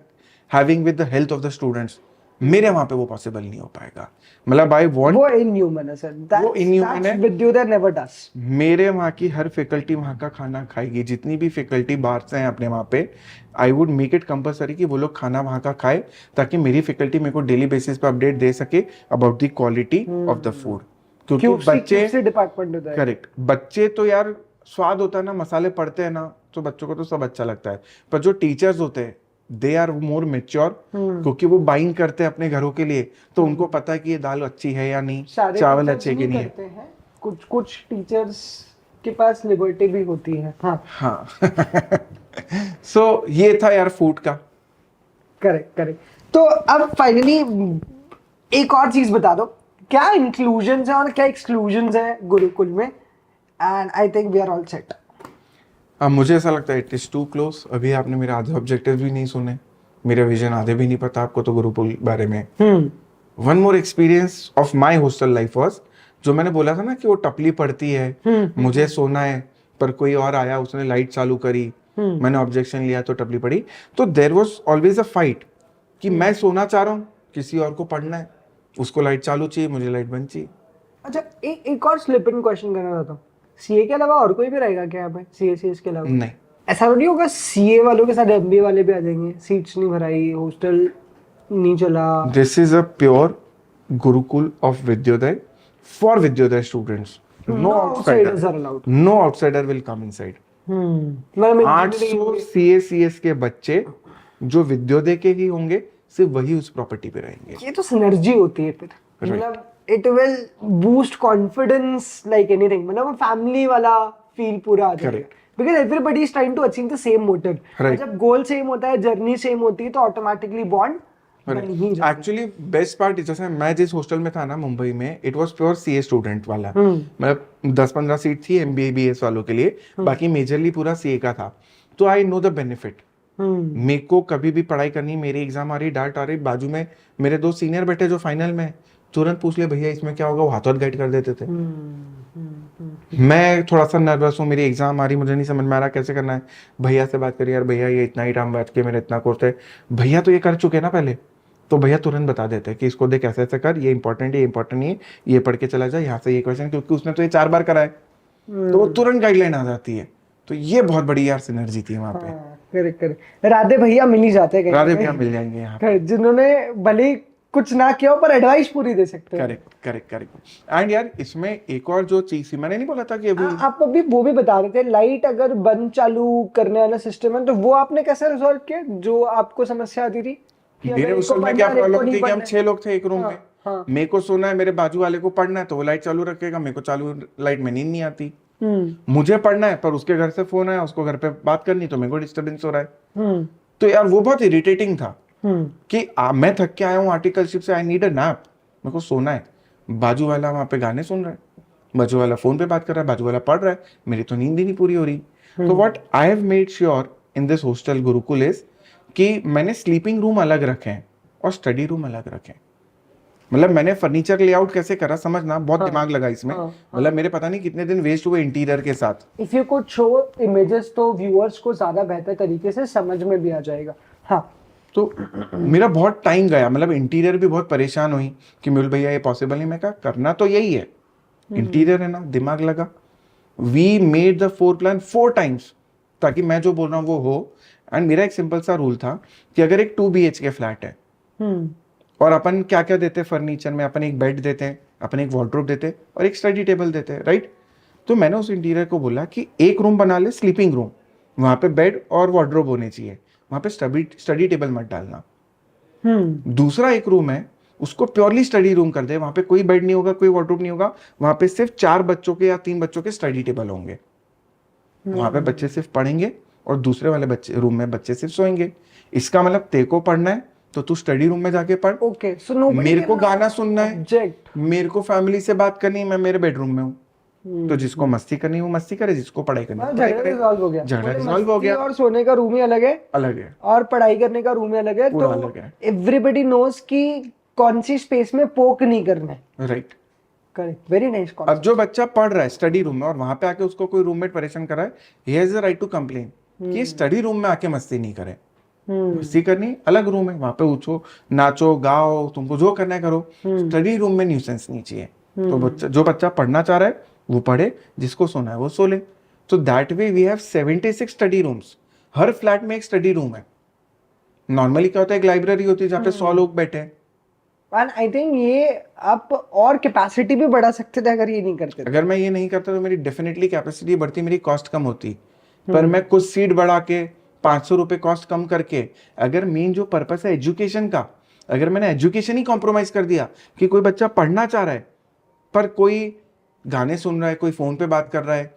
having with the health of the students. मेरे वहां पे वो पॉसिबल नहीं हो पाएगा। मतलब आई वांट, वो इनह्यूमन है सर, वो inhuman है। Vidyodaya never does. मेरे वहाँ की हर फैकल्टी वहाँ का खाना खाएगी, जितनी भी फैकल्टी बाहर से हैं अपने वहाँ पे, I would make it compulsory कि वो लोग खाना वहाँ का खाए, ताकि मेरी फैकल्टी मेरे को डेली बेसिस पे अपडेट दे सके about the quality of the food. क्योंकि बच्चे डिपार्टमेंट होता है। करेक्ट, बच्चे तो यार स्वाद होता है ना, मसाले पड़ते हैं ना, तो बच्चों को तो सब अच्छा लगता है। पर जो टीचर्स होते हैं दे आर मोर मेच्योर, क्योंकि वो बाइंग करते हैं अपने घरों के लिए, तो उनको पता है कि ये दाल अच्छी है या नहीं, चावल अच्छे कि नहीं है। कुछ टीचर्स के पास लिबर्टी भी होती है। हाँ सो ये था यार फूड का। करेक्ट। तो अब फाइनली एक और चीज बता दो, क्या इंक्लूजन है और क्या एक्सक्लूजन है गुरुकुल में, and I think we are all set. अब मुझे ऐसा लगता है इट इज टू क्लोज। अभी आपने मेरे आधे ऑब्जेक्टिव्स भी नहीं सुने, मेरे विजन आधे भी नहीं पता आपको तो गुरुकुल बारे में। One more experience of my hostel life was, जो मैंने बोला था ना कि वो टपली पड़ती है, मुझे सोना है पर कोई और आया उसने लाइट चालू करी, मैंने ऑब्जेक्शन लिया तो टपली पड़ी। तो there was always a fight कि मैं सोना चाह रहा हूँ, किसी और को पढ़ना है, उसको लाइट चालू चाहिए, मुझे लाइट बंद चाहिए। अच्छा एक और स्लिप इन क्वेश्चन करना चाहता हूँ, सीए के अलावा और कोई भी रहेगा क्या यहाँ पे? सीएसीएस के अलावा नहीं, ऐसा तो नहीं होगा सीए वालों के साथ एमबीए वाले भी आ जाएंगे, सीट्स नहीं भराई, हॉस्टल नहीं चला? This is a pure Gurukul of Vidyodaya for Vidyodaya students. No outsider will come inside. 800 CA CS के बच्चे जो विद्योदय के ही होंगे, सिर्फ वही उस प्रॉपर्टी पे रहेंगे। ये तो सिनर्जी होती है फिर, मतलब it will boost confidence like anything, मतलब फैमिली वाला फील पूरा आ जाएगा, because everybody is trying to achieve the same motive. जब गोल सेम होता है, जर्नी सेम होती है, तो ऑटोमेटिकली बॉन्ड बन ही जाता है। एक्चुअली बेस्ट पार्ट जैसे मैं जिस हॉस्टल में था ना मुंबई में, it was pure CA student वाला, मतलब 10-15 सीट थी एमबीबीएस वालों के लिए, बाकी मेजरली पूरा सीए का था। तो आई नो द बेनिफिट। मेरे को कभी भी पढ़ाई करनी, मेरी एग्जाम आ रही, डांट आ रही, बाजू में मेरे 2 सीनियर बैठे जो फाइनल में, तुरंत पूछ ले भैया इसमें क्या होगा, वो हाथों गाइड कर देते थे। मैं थोड़ा सा नर्वस हूँ, मेरी एग्जाम आ रही, मुझे नहीं समझ में आ रहा कैसे करना है, भैया से बात करिए, यार भैया ये इतना ही टाइम बैठ के मेरा इतना कोर्स है, भैया तो ये कर चुके हैं ना पहले, तो भैया तुरंत बता देते हैं कि इसको देख ऐसे ऐसे कर, ये इंपॉर्टेंट है, ये इंपॉर्टेंट नहीं है, ये पढ़ के चला जाए, यहाँ से ये क्वेश्चन, क्योंकि उसने तो ये 4 बार करा है, तो वो तुरंत गाइडलाइन आ जाती है। तो ये बहुत बड़ी यार सिनर्जी थी वहाँ पे। करेक्ट। राधे भैया मिल ही जाते हैं, राधे भैया मिल जाएंगे यहाँ पे, जिन्होंने भले ही कुछ ना किया हो पर एडवाइस पूरी दे सकते हैं। करेक्ट। एंड यार इसमें एक और जो चीज थी, मैंने नहीं बोला था कि अभी आप अभी वो भी बता रहे थे, लाइट अगर बंद चालू करने वाला सिस्टम है, तो वो आपने कैसे रिजॉल्व किया जो आपको समस्या आती थी? मेरे उस समय क्या प्रॉब्लम थी कि हम 6 लोग थे एक रूम में, मेरे को सोना है, मेरे बाजू वाले को पढ़ना है, तो वो लाइट चालू रखेगा, मेरे को चालू लाइट में नींद नहीं आती। मुझे पढ़ना है पर उसके घर से फोन आया, उसको घर पे बात करनी, तो मेरे को डिस्टर्बेंस हो रहा है। तो यार वो बहुत इरिटेटिंग था कि मैं थक के आया हूँ आर्टिकलशिप से, आई नीड अ नैप, मेरे को सोना है, बाजू वाला वहां पे गाने सुन रहा है, बाजू वाला फोन पे बात कर रहा है, बाजू वाला पढ़ रहा है, मेरी तो नींद ही नहीं पूरी हो रही। तो what I have made sure in this hostel Gurukul is कि मैंने स्लीपिंग रूम अलग रखे हैं और स्टडी रूम अलग रखे हैं। मतलब मैंने फर्नीचर लेआउट कैसे करा समझना, बहुत दिमाग लगा इसमें। मतलब मेरे पता नहीं कितने दिन वेस्ट हुए इंटीरियर के साथ। If you could show images तो व्यूअर्स को ज्यादा बेहतर तरीके से समझ में भी आ जाएगा। हाँ, तो मेरा बहुत टाइम गया, मतलब इंटीरियर भी बहुत परेशान हुई कि मेहुल भैया ये पॉसिबल नहीं। मैं कहा करना तो यही है, इंटीरियर है ना, दिमाग लगा। We made the floor plan 4 times ताकि मैं जो बोल रहा हूँ वो हो। एंड मेरा एक सिंपल सा रूल था कि अगर एक 2 BHK फ्लैट है और अपन क्या क्या देते हैं फर्नीचर में, अपन एक बेड देते हैं, अपन एक वार्डरोब देते हैं और एक स्टडी टेबल देते हैं, राइट। तो मैंने उस इंटीरियर को बोला कि एक रूम बना ले स्लीपिंग रूम, वहां पे बेड और वार्डरोब होने चाहिए, वहां पे स्टडी टेबल मत डालना। दूसरा एक रूम है उसको प्योरली स्टडी रूम कर दे, वहां पे कोई बेड नहीं होगा, कोई वार्डरोब नहीं होगा, वहां पे सिर्फ 4 बच्चों के या 3 बच्चों के स्टडी टेबल होंगे। वहां पे बच्चे सिर्फ पढ़ेंगे और दूसरे वाले बच्चे रूम में बच्चे सिर्फ सोएंगे। इसका मतलब तेरे को पढ़ना है तो तू स्टडी रूम में जाके पढ़। ओके, सो नो मेरे को गाना सुनना है, ऑब्जेक्ट, मेरे को फैमिली से बात करनी है, मैं मेरे बेडरूम में हूँ। तो जिसको मस्ती करनी है वो मस्ती करे, जिसको पढ़ाई करनी है वो पढ़ाई झगड़ा करे। रिजॉल्व हो गया, झगड़ा रिजॉल्व हो गया। और सोने का रूम ही अलग है, अलग है, और पढ़ाई करने का रूम ही अलग है। पूरा तो अलग है। एवरीबॉडी नोज कि कौन सी स्पेस में पोक नहीं करना है। राइट। Correct, very nice. अब जो बच्चा पढ़ रहा है स्टडी रूम में और वहां पे आके उसको कोई रूममेट परेशान कर रहा है, he has the right to complain कि स्टडी रूम में आके मस्ती नहीं करे। मस्ती करनी अलग रूम है, वहां पे उछो, नाचो, गाओ, तुमको जो करना है करो। स्टडी रूम में न्यूसेंस नहीं चाहिए। तो बच्चा, जो बच्चा पढ़ना चाह रहा है वो पढ़े, जिसको सोना है वो सो ले। तो that way we have 76 study rooms. हर फ्लैट में एक स्टडी रूम है। नॉर्मली क्या होता है, एक लाइब्रेरी होती है जहाँ पे 100 लोग बैठे हैं। एंड आई थिंक ये आप और कैपेसिटी भी बढ़ा सकते थे अगर ये नहीं करते। अगर मैं ये नहीं करता तो मेरी डेफिनेटली कैपेसिटी बढ़ती, मेरी कॉस्ट कम होती। पर मैं कुछ सीट बढ़ा के 500 रुपए कॉस्ट कम करके, अगर मेन जो पर्पस है एजुकेशन का, अगर मैंने एजुकेशन ही कॉम्प्रोमाइज कर दिया कि कोई बच्चा पढ़ना चाह रहा है पर कोई गाने सुन रहा है, कोई फोन पे बात कर रहा है,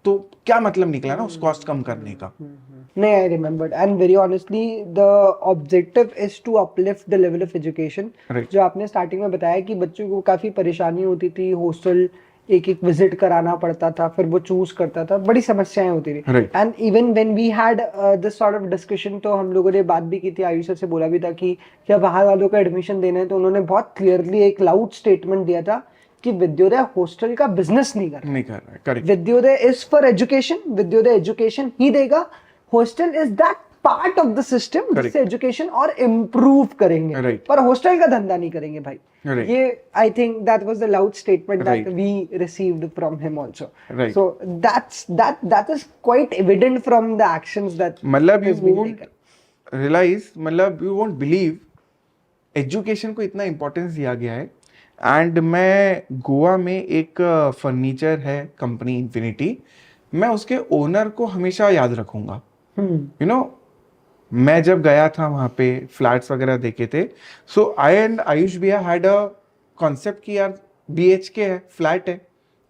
तो क्या मतलब निकला ना उस कॉस्ट कम करने का। नहीं, I remembered and very honestly the objective is to uplift the level of education. जो आपने स्टार्टिंग में बताया कि बच्चों को काफी परेशानी होती थी, हॉस्टल एक एक विजिट कराना पड़ता था, फिर वो चूज करता था, बड़ी समस्याएं होती थी। And even when we had this sort of discussion, तो हम लोगों ने बात भी की थी, आयुष से बोला भी था कि क्या बाहर वालों का एडमिशन देना है, तो उन्होंने बहुत क्लियरली एक लाउड स्टेटमेंट दिया था कि विद्योदय हॉस्टल का बिजनेस नहीं कर रहा है। Correct. Vidyoday is for education, Vidyoday education ही देगा, hostel is that part of the system जिससे एजुकेशन और इम्प्रूव करेंगे, पर हॉस्टल का धंधा नहीं करेंगे भाई। ये I think that was the loud statement that we received from him also. So that is quite evident from the actions that मतलब यू वोंट रियलाइज, मतलब यू वोंट बिलीव एजुकेशन को इतना इंपॉर्टेंस दिया गया है। एंड मैं गोवा में एक फर्नीचर है कंपनी इन्फिनिटी, मैं उसके ओनर को हमेशा याद रखूंगा। यू नो, मैं जब गया था वहां पे फ्लैट्स वगैरह देखे थे, सो आई एंड आयुष भैया हैड अ कॉन्सेप्ट कि यार BHK है, फ्लैट है,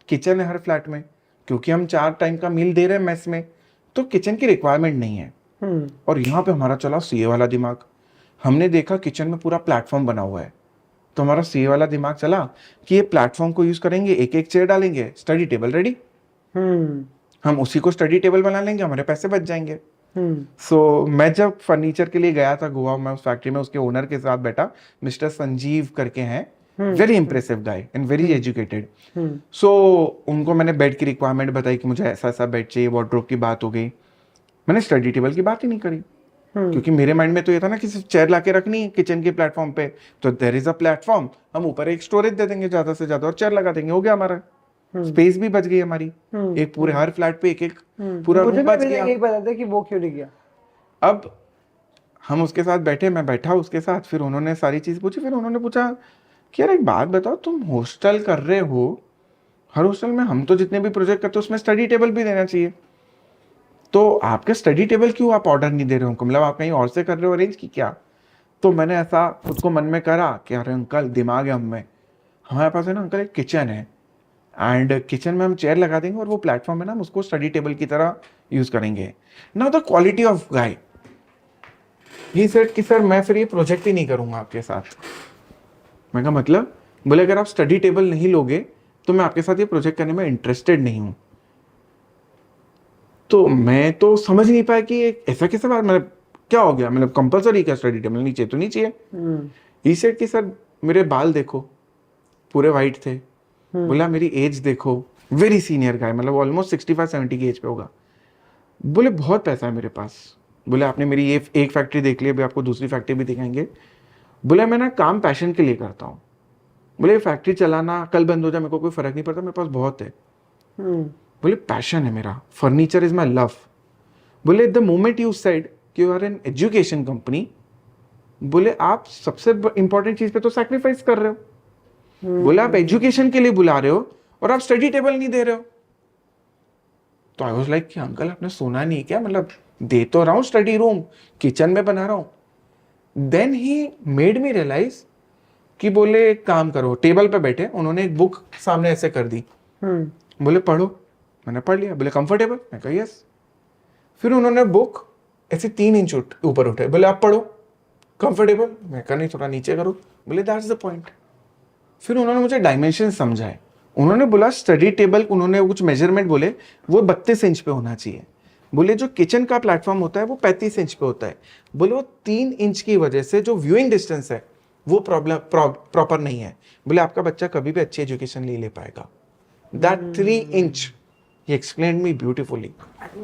किचन है हर फ्लैट में, क्योंकि हम 4 टाइम का मील दे रहे हैं मेस में, तो किचन की रिक्वायरमेंट नहीं है। और यहाँ पे हमारा चला CA वाला दिमाग। हमने देखा किचन में पूरा प्लेटफॉर्म बना हुआ है, तो हमारा CA वाला दिमाग चला कि ये प्लेटफॉर्म को यूज करेंगे, एक एक चेयर डालेंगे, स्टडी टेबल रेडी, हम उसी को स्टडी टेबल बना लेंगे, हमारे पैसे बच जाएंगे। सो मैं जब फर्नीचर के लिए गया था गोवा में, उस फैक्ट्री में उसके ओनर के साथ बैठा, मिस्टर संजीव करके हैं, very impressive guy and very educated. So उनको मैंने बेड की रिक्वायरमेंट बताई कि मुझे ऐसा ऐसा बेड चाहिए, वार्डरोब की बात हो गई, मैंने स्टडी टेबल की बात ही नहीं करी। क्योंकि मेरे माइंड में तो ये था ना कि सिर्फ चेयर लाके रखनी है किचन के प्लेटफॉर्म पे, तो देयर इज अ प्लेटफॉर्म, हम ऊपर एक स्टोरेज दे देंगे ज्यादा से ज्यादा और चेयर लगा देंगे, हो गया हमारा, स्पेस भी बच गई हमारी। एक पूरे हर फ्लैट पे एक एक पूरा रूम बच गया। मुझे बता दे कि वो क्यों नहीं किया। अब हम उसके साथ बैठे, मैं बैठा उसके साथ, फिर उन्होंने सारी चीज पूछी, फिर उन्होंने पूछा कि यार एक बात बताओ, तुम हॉस्टल कर रहे हो, हर हॉस्टल में हम तो जितने भी प्रोजेक्ट करते हैं उसमें स्टडी टेबल भी देना चाहिए, तो आपके स्टडी टेबल क्यों आप ऑर्डर नहीं दे रहे हो, मतलब आप कहीं और से कर रहे हो अरेंज की क्या। तो मैंने ऐसा खुद को मन में करा कि अरे अंकल दिमाग है हमें, हमारे पास है ना अंकल एक किचन है, एंड किचन में हम चेयर लगा देंगे और वो प्लेटफॉर्म है ना, हम उसको स्टडी टेबल की तरह यूज करेंगे। Now the quality of guy, he said कि सर मैं फिर ये प्रोजेक्ट ही नहीं करूंगा आपके साथ। मैं कहा मतलब, बोले अगर आप स्टडी टेबल नहीं लोगे तो मैं आपके साथ ये प्रोजेक्ट करने में इंटरेस्टेड नहीं हूं। तो मैं तो समझ नहीं पाया कि ऐसा कैसे बात, मतलब क्या हो गया, मतलब कंपलसरी क्या स्टडी टेबल, नीचे तो नहीं चाहिए। ही सेड कि सर मेरे बाल देखो पूरे वाइट थे। बोला मेरी एज देखो, वेरी सीनियर गाय, मतलब ऑलमोस्ट 65-70 की एज पे होगा। बोले बहुत पैसा है मेरे पास। बोले आपने मेरी ये एक फैक्ट्री देख ली, अभी आपको दूसरी फैक्ट्री भी दिखाएंगे। बोले मैं ना काम पैशन के लिए करता हूँ। बोले फैक्ट्री चलाना कल बंद हो जाए मेरे को कोई फर्क नहीं पड़ता, मेरे पास बहुत है। बोले पैशन है मेरा, फर्नीचर इज माई लव। बोले द मोमेंट यू सेड कि you are an education company, बोले आप सबसे इंपॉर्टेंट चीज पे तो सैक्रिफाइस कर रहे हो। बोले आप एजुकेशन के लिए बुला रहे हो और आप स्टडी टेबल नहीं दे रहे हो। तो आई वाज लाइक कि अंकल आपने सुना नहीं क्या, मतलब दे तो रहा हूँ स्टडी रूम, किचन में बना रहा हूँ। Then he made me realise कि बोले एक काम करो, टेबल पे बैठे उन्होंने एक बुक सामने ऐसे कर दी। बोले पढ़ो, मैंने पढ़ लिया। बोले कंफर्टेबल, मैं कहा यस। फिर उन्होंने बुक ऐसे 3 इंच ऊपर उठाए, बोले आप पढ़ो कंफर्टेबल, मैं कहा नहीं थोड़ा नीचे करो। बोले दैट्स द पॉइंट। फिर उन्होंने मुझे डायमेंशन समझाए। उन्होंने बोला स्टडी टेबल, उन्होंने कुछ मेजरमेंट बोले वो 32 इंच पे होना चाहिए। बोले जो किचन का प्लेटफॉर्म होता है वो 35 इंच पे होता है। बोले वो 3 इंच की वजह से जो व्यूइंग डिस्टेंस है वो प्रॉपर नहीं है। बोले आपका बच्चा कभी भी अच्छी एजुकेशन नहीं ले पाएगा। That 3 inch he explained me beautifully.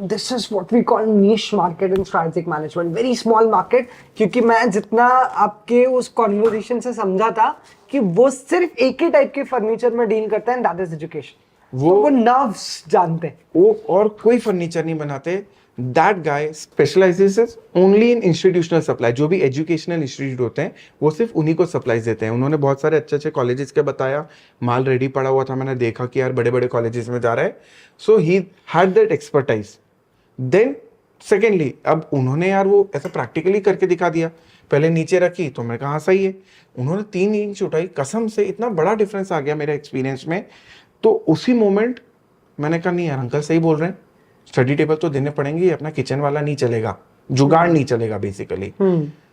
This is what we call niche market in strategic management, very small market. क्योंकि मैं जितना आपके उस कॉन्वर्सेशन से समझा था कि वो सिर्फ एक ही टाइप के फर्नीचर में डील करते हैं, दैट इज एजुकेशन। वो नर्व्स जानते हैं, वो और कोई फर्नीचर नहीं बनाते। That guy specialises only in institutional supply. जो भी एजुकेशनल इंस्टीट्यूट होते हैं वो सिर्फ उन्हीं को सप्लाई देते हैं। उन्होंने बहुत सारे अच्छे अच्छे कॉलेजेस के बताया, माल रेडी पड़ा हुआ था, मैंने देखा कि यार बड़े बड़े कॉलेजेस में जा रहा है। So he had that expertise. Then secondly अब उन्होंने यार वो ऐसा प्रैक्टिकली करके दिखा दिया। पहले नीचे रखी तो मैं कहा सही है, उन्होंने 3 इंच उठाई, कसम से इतना बड़ा डिफरेंस आ गया मेरे एक्सपीरियंस में। तो उसी मोमेंट मैंने कहा नहीं यार अंकल सही बोल रहे हैं, स्टडी टेबल तो देने पड़ेंगे, अपना किचन वाला नहीं चलेगा, जुगाड़ नहीं चलेगा basically.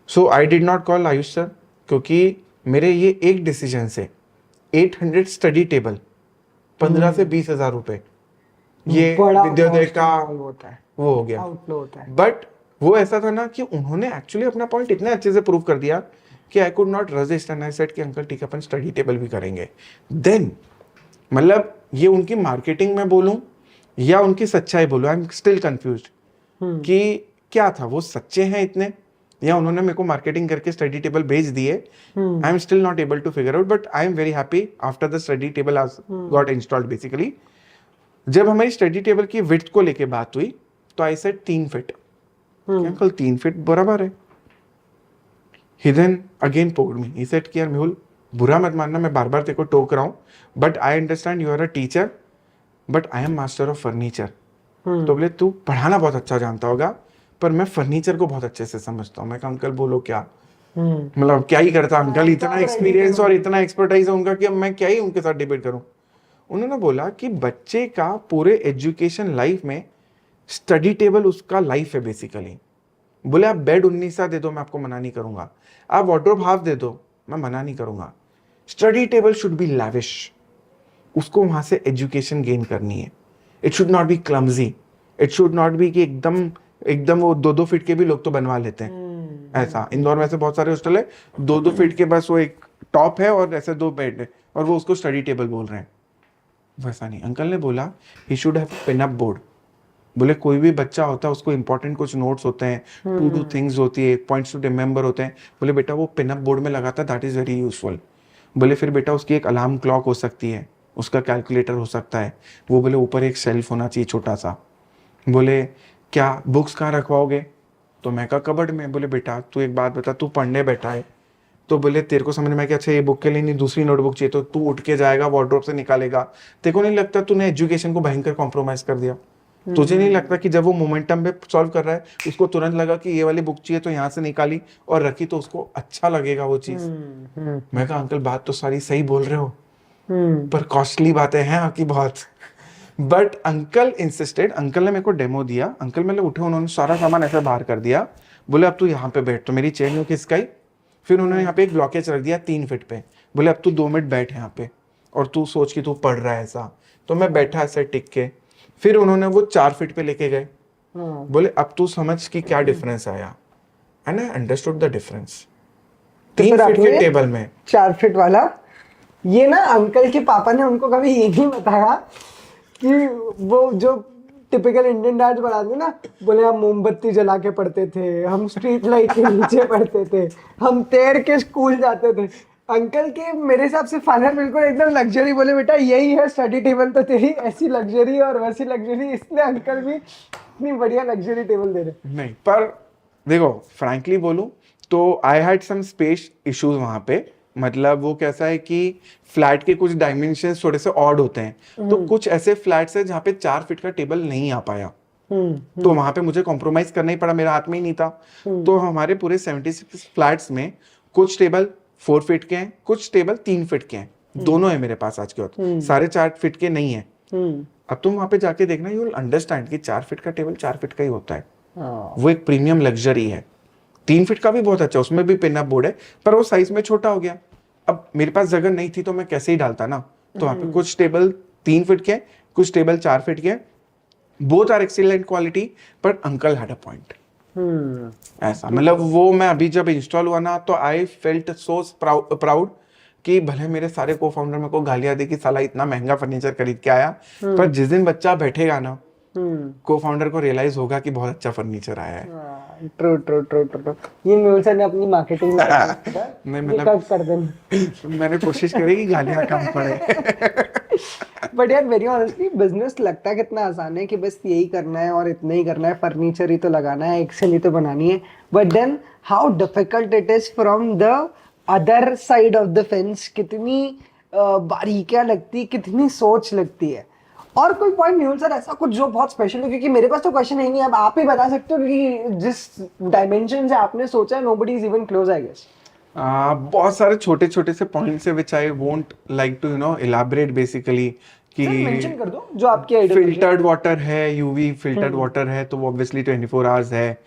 So I did not call Ayush sir, क्योंकि मेरे ये एक डिसीजन से 800 स्टडी टेबल 15 से 20,000 रुपए ये विद्योदय का होता है, वो हो गया आउटफ्लो होता है। बट वो ऐसा था ना कि उन्होंने एक्चुअली अपना पॉइंट इतने अच्छे से प्रूव कर दिया कि I could not resist and I said कि अंकल ठीक है अपन स्टडी टेबल भी करेंगे। देन मतलब ये उनकी मार्केटिंग में बोलूं या उनकी सच्चाई बोलूं, आई एम स्टिल कंफ्यूज्ड कि क्या था, वो सच्चे हैं इतने या उन्होंने मेरे को मार्केटिंग करके स्टडी टेबल भेज दिए। I am still not able to figure out, but I am very happy after the study table has got installed. Basically जब हमारी स्टडी टेबल की विड्थ को लेके बात हुई तो I said 3 feet. Uncle 3 feet बराबर है। He then again poked me, he said कि यार मेहुल बुरा मत मानना, मैं बार बार तेरे को टोक रहा हूँ, but I understand you are a teacher but I am master of furniture. तो बोले तू पढ़ाना बहुत अच्छा जानता होगा पर मैं फर्नीचर को बहुत अच्छे से समझता हूँ। मैं कहा अंकल बोलो क्या, मतलब क्या ही करता अंकल, इतना एक्सपीरियंस और इतना एक्सपर्टाइज है उनका कि अब मैं क्या ही उनके साथ डिबेट करूं। उन्होंने बोला कि बच्चे का पूरे एजुकेशन लाइफ में स्टडी टेबल उसका लाइफ है बेसिकली। बोले आप बेड 19 दे दो मैं आपको मना नहीं करूंगा, आप वार्डरोब हाफ दे दो मैं मना नहीं करूंगा, study table should be lavish. उसको वहां से एजुकेशन गेन करनी है। It should not be clumsy, it should not be कि एकदम वो 2-2 फीट के भी लोग तो बनवा लेते हैं ऐसा। इंदौर में ऐसे बहुत सारे हॉस्टल है 2-2 फीट के बस वो एक टॉप है और ऐसे 2 बेड है और वो उसको स्टडी टेबल बोल रहे हैं। वैसा नहीं, अंकल ने बोला he should have pin up board. बोले कोई भी बच्चा होता है उसको इंपॉर्टेंट कुछ नोट्स होते हैं, टू डू थिंग्स होती है, पॉइंट्स टू रिमेंबर होते हैं। बोले बेटा वो पिन अप बोर्ड में लगाता है, दैट इज वेरी यूजफुल। बोले फिर बेटा उसकी एक अलार्म क्लॉक हो सकती है, उसका कैलकुलेटर हो सकता है। वो बोले ऊपर एक शेल्फ होना चाहिए छोटा सा। बोले क्या बुक्स कहाँ रखवाओगे, तो मैं कहा कबर्ड में। बोले बेटा तू एक बात बता, तू पढ़ने बैठा है तो बोले तेरे को समझ में कि अच्छा ये बुक के लिए नहीं दूसरी नोटबुक चाहिए, तो तू उठ के जाएगा वार्डरोब से निकालेगा। तेरे को नहीं लगता तूने एजुकेशन को भयंकर कॉम्प्रोमाइज कर दिया? तुझे नहीं लगता कि जब वो मोमेंटम पे सॉल्व कर रहा है उसको तुरंत लगा कि ये वाली बुक चाहिए तो यहाँ से निकाली और रखी तो उसको अच्छा लगेगा वो चीज। मैं कहा अंकल बात तो सारी सही बोल रहे हो पर कॉस्टली बातें हैं आपकी बहुत। बट अंकल इंसिस्टेड, अंकल ने मेरे को डेमो दिया। अंकल मतलब उठे, उन्होंने सारा सामान ऐसे बाहर कर दिया। बोले अब तू यहाँ पे बैठ, तो मेरी चेयर में किसका ही। फिर उन्होंने यहाँ पे एक ब्लॉकेज रख दिया 3 फीट पे। बोले अब तू 2 मिनट बैठ यहाँ पे और तू सोच कि तू पढ़ रहा है ऐसा। तो मैं बैठा ऐसे टिक के। फिर उन्होंने वो 4 फीट पे लेके गए। बोले अब तू समझ कि क्या डिफरेंस आया। And I understood the difference. तो 3 फिर फीट के आपने टेबल में 4 फीट वाला, ये ना अंकल के पापा ने उनको कभी ये नहीं बताया कि वो जो टिपिकल इंडियन डैड बनाते ना, बोले हम मोमबत्ती जला के पढ़ते थे, हम स्ट्रीट लाइट के नीचे पढ़ते थे, हम तैर के स्कूल जाते थे। अंकल के मेरे हिसाब से फादर बिल्कुल एकदम लग्जरी, बोले बेटा यही है स्टडी टेबल, तो तेरी ऐसी लग्जरी और वैसी लग्जरी, इसलिए अंकल भी इतनी बढ़िया लग्जरी टेबल दे रहे। नहीं, पर देखो फ्रैंकली बोलूं तो I had some space issues वहां पे। मतलब वो कैसा है कि फ्लैट के कुछ डायमेंशंस थोड़े से ऑड होते हैं, तो कुछ ऐसे फ्लैट्स है जहाँ पे 4 फीट का टेबल नहीं आ पाया, तो वहां पे मुझे कॉम्प्रोमाइज करना ही पड़ा, मेरा हाथ में ही नहीं था। तो हमारे पूरे 76 फ्लैट्स में कुछ टेबल 4 फीट के हैं, कुछ टेबल 3 फीट के हैं, दोनों है मेरे पास आज के वक्त, सारे 4 फीट के नहीं है। अब तुम वहां पे जाके देखना, यू विल अंडरस्टैंड कि 4 फीट का टेबल 4 फीट का ही होता है। वो एक प्रीमियम लग्जरी है। 3 फीट का भी बहुत अच्छा, उसमें भी पिन अप बोर्ड है, पर वो साइज में छोटा हो गया। अब मेरे पास जगह नहीं थी तो मैं कैसे ही डालता ना, तो वहां पे कुछ टेबल 3 फीट के, कुछ टेबल 4 फीट के, both are excellent quality, but uncle had a point. ऐसा मतलब वो मैं अभी जब इंस्टॉल हुआ ना, तो आई फेल्ट सो प्राउड कि भले मेरे सारे को फाउंडर मेरे को गालियां दी कि साला इतना महंगा फर्नीचर खरीद के आया, पर जिस दिन बच्चा बैठेगा ना, को फाउंडर को रियलाइज होगा कि बहुत अच्छा फर्नीचर आया है। True true true true. ये मेहुल सर ने अपनी मार्केटिंग में नहीं, ये मतलब कट कर देना। मैंने कोशिश करी कि गालियां कम पड़े। बट यार वेरी ऑनेस्टली बिजनेस लगता है कितना आसान है कि बस यही करना है और इतना ही करना है, फर्नीचर ही तो लगाना है, एक्सेल ही तो बनानी है। But then how difficult it is from the other side of the fence, कितनी बारीकियां लगती, कितनी सोच लगती है। और कोई पॉइंट नहीं सर ऐसा कुछ जो बहुत स्पेशल है, क्योंकि मेरे पास तो क्वेश्चन है नहीं, अब आप ही बता सकते हो कि जिस डायमेंशन से आपने सोचा है nobody is even close I guess. बहुत सारे छोटे छोटे से पॉइंट्स है which I won't like to elaborate basically कि मेंशन कर दो जो आपकी आइडिया। फिल्टर्ड वाटर है, यूवी फिल्टर्ड वाटर है, तो वो ऑब्वियसली 24 आवर्स है।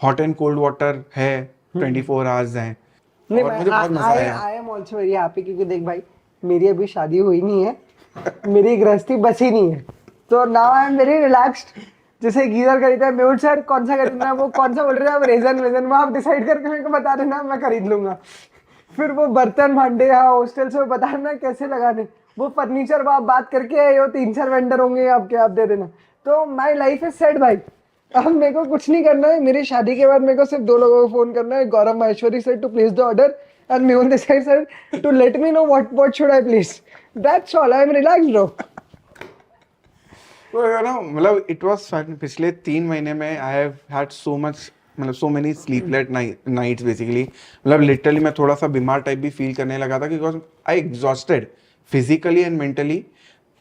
हॉट एंड कोल्ड वाटर है, 24 आवर्स है। नहीं, और मुझे बहुत मजा आया। I am also very happy, क्योंकि देख भाई मेरी अभी शादी हुई नहीं है, मेरी गृहस्थी बची नहीं है, तो now I am very relaxed. जैसे गीजर खरीदा है, मेहुल सर कौन सा खरीदना है, वो कौन सा बोल रहे हैं आप, रेजन वेजन, वो आप डिसाइड करके मेरे को बता देना, मैं खरीद लूंगा। फिर वो बर्तन भांडे या हॉस्टल से बता देना कैसे लगाने, वो फर्नीचर वो आप बात करके आए हो, 3-4 वेंडर होंगे आपके, आप दे देना। तो माई लाइफ इज सेट भाई, अब मेरे को कुछ नहीं करना है। मेरी शादी के बाद मेरे को सिर्फ 2 लोगों को फोन करना है, Gaurav Maheshwari sir to place the order and Mehul Desai sir to let me know what should I place. That's all. I am relaxed bro. तो मतलब इट वाज फन। पिछले 3 महीने में I have had so much, मतलब so many sleepless nights basically. मतलब लिटरली मैं थोड़ा सा बीमार टाइप भी फील करने लगा था, because I exhausted physically and mentally,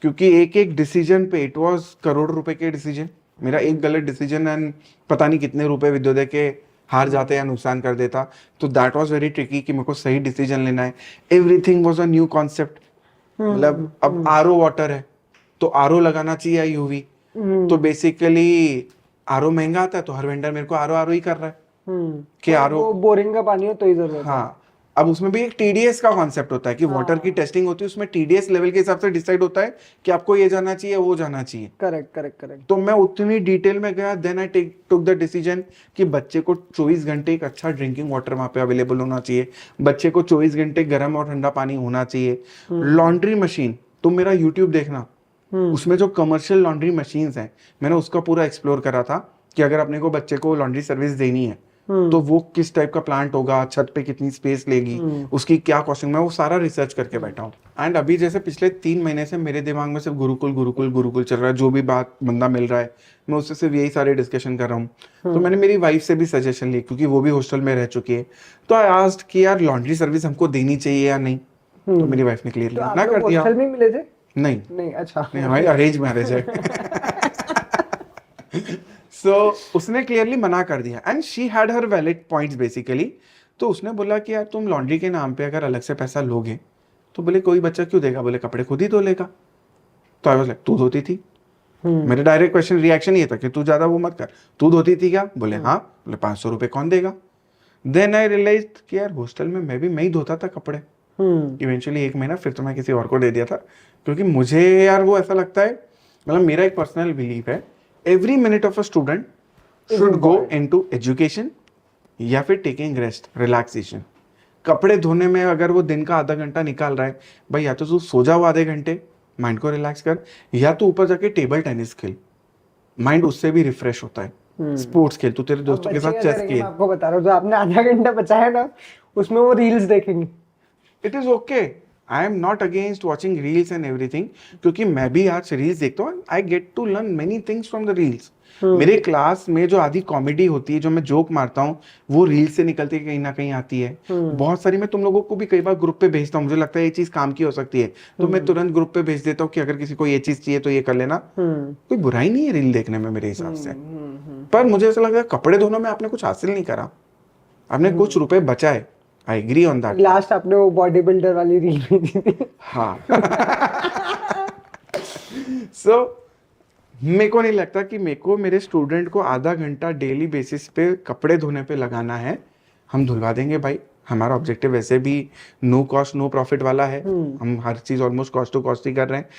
क्योंकि एक एक डिसीजन पे इट वाज करोड़ रुपए के डिसीजन। मेरा एक गलत डिसीजन एंड पता नहीं कितने रुपए विद्योदय के हार जाते या नुकसान कर देता। तो दैट वाज वेरी ट्रिकी कि मेरे को सही डिसीजन लेना है। Everything was a new concept. मतलब अब आरओ वाटर है तो आरओ लगाना चाहिए या यूवी, तो बेसिकली आरओ महंगा आता है, तो हर वेंडर मेरे को आरओ ही कर रहा है कि आरओ बोरिंग का पानी हो तो ही जरूरत है। हाँ, अब उसमें भी एक टीडीएस का कॉन्सेप्ट होता है कि वाटर की टेस्टिंग होती है, उसमें टीडीएस लेवल के हिसाब से डिसाइड होता है कि आपको ये जाना चाहिए वो जाना चाहिए। Correct correct correct. तो मैं उतनी डिटेल में गया, then I took the decision कि बच्चे को 24 घंटे एक अच्छा ड्रिंकिंग वाटर वहाँ पे अवेलेबल होना चाहिए, बच्चे को 24 घंटे गर्म और ठंडा पानी होना चाहिए। लॉन्ड्री मशीन, तुम मेरा यूट्यूब देखना, उसमें जो कमर्शियल लॉन्ड्री मशीन्स हैं, मैंने उसका पूरा एक्सप्लोर करा था कि अगर अपने को बच्चे को लॉन्ड्री सर्विस देनी है तो वो किस टाइप का प्लांट होगा, छत पे कितनी स्पेस लेगी, उसकी क्या कॉस्टिंग, मैं वो सारा रिसर्च करके बैठा हूँ। एंड अभी जैसे पिछले 3 महीने से मेरे दिमाग में सिर्फ गुरुकुल गुरुकुल गुरुकुल चल रहा है। जो भी बात बंदा मिल रहा है मैं उससे सिर्फ यही सारे डिस्कशन कर रहा हूँ। तो मैंने मेरी वाइफ से भी सजेशन ली, क्योंकि वो भी हॉस्टल में रह चुकी है। तो आई आस्क्ड कि यार लॉन्ड्री सर्विस हमको देनी चाहिए या नहीं, तो मेरी वाइफ ने क्लियरली मना कर दिया। हॉस्टल में मिले थे? नहीं नहीं, अच्छा नहीं, हमारी अरेंज मैरिज है। सो उसने क्लियरली मना कर दिया and she had her valid points basically. तो उसने बोला कि यार तुम लॉन्ड्री के नाम पे अगर अलग से पैसा लोगे तो बोले कोई बच्चा क्यों देगा, बोले कपड़े खुद ही धो लेगा। तो आई वाज लाइक तू धोती थी? मेरे डायरेक्ट क्वेश्चन रिएक्शन ये था कि तू ज्यादा वो मत कर, तू धोती थी क्या? बोले हाँ। बोले 500 रुपए कौन देगा? देन आई रियलाइज कि यार हॉस्टल में मैं ही धोता था कपड़े। इवेंचुअली 1 महीना फिर तो मैं किसी और को दे दिया था, क्योंकि मुझे यार वो ऐसा लगता है, मतलब मेरा एक पर्सनल बिलीफ है, every minute of a student should go into education, या फिर टेकिंग रेस्ट, रिलैक्सेशन। कपड़े धोने में अगर वो दिन का आधा घंटा निकाल रहा है, भाई या तो तू सो जाओ आधे घंटे, माइंड को रिलैक्स कर, या तो ऊपर जाके टेबल टेनिस खेल, माइंड उससे भी रिफ्रेश होता है। स्पोर्ट्स खेल, तू तेरे दोस्तों के बच्चे साथ क्या चेस करेंगे, खेल। मैं आपको बता रहा हूँ, जो आपने आधा घंटा बचाया ना उसमें वो रील्स देखेंगे। It is okay, I am not against watching reels and everything, क्योंकि मैं भी आज रील्स देखता हूँ, I get to learn many things from the reels. मेरे क्लास में जो आधी कॉमेडी होती है, जो मैं जोक मारता हूँ, वो रील से निकलती है, कहीं ना कहीं आती है। बहुत सारी मैं तुम लोगों को भी कई बार ग्रुप पे भेजता हूँ, मुझे लगता है ये चीज काम की हो सकती है, तो मैं तुरंत ग्रुप पे भेज देता हूँ कि अगर किसी को ये चीज चाहिए तो ये कर लेना। कोई बुराई नहीं है रील देखने में मेरे हिसाब से। पर मुझे ऐसा लगता है कपड़े धोने में आपने कुछ हासिल नहीं करा, आपने कुछ रुपए बचाए। I agree on that. Last आपने वो बॉडी बिल्डर वाली रील भेजी थी। हाँ। सो मेरे को नहीं लगता कि मेरे को मेरे स्टूडेंट को आधा घंटा डेली बेसिस पे कपड़े धोने पे लगाना है। हम धुलवा देंगे भाई, हमारा ऑब्जेक्टिव वैसे भी नो कॉस्ट नो प्रॉफिट वाला है। हम हर चीज ऑलमोस्ट कॉस्ट टू कॉस्ट ही कर रहे हैं।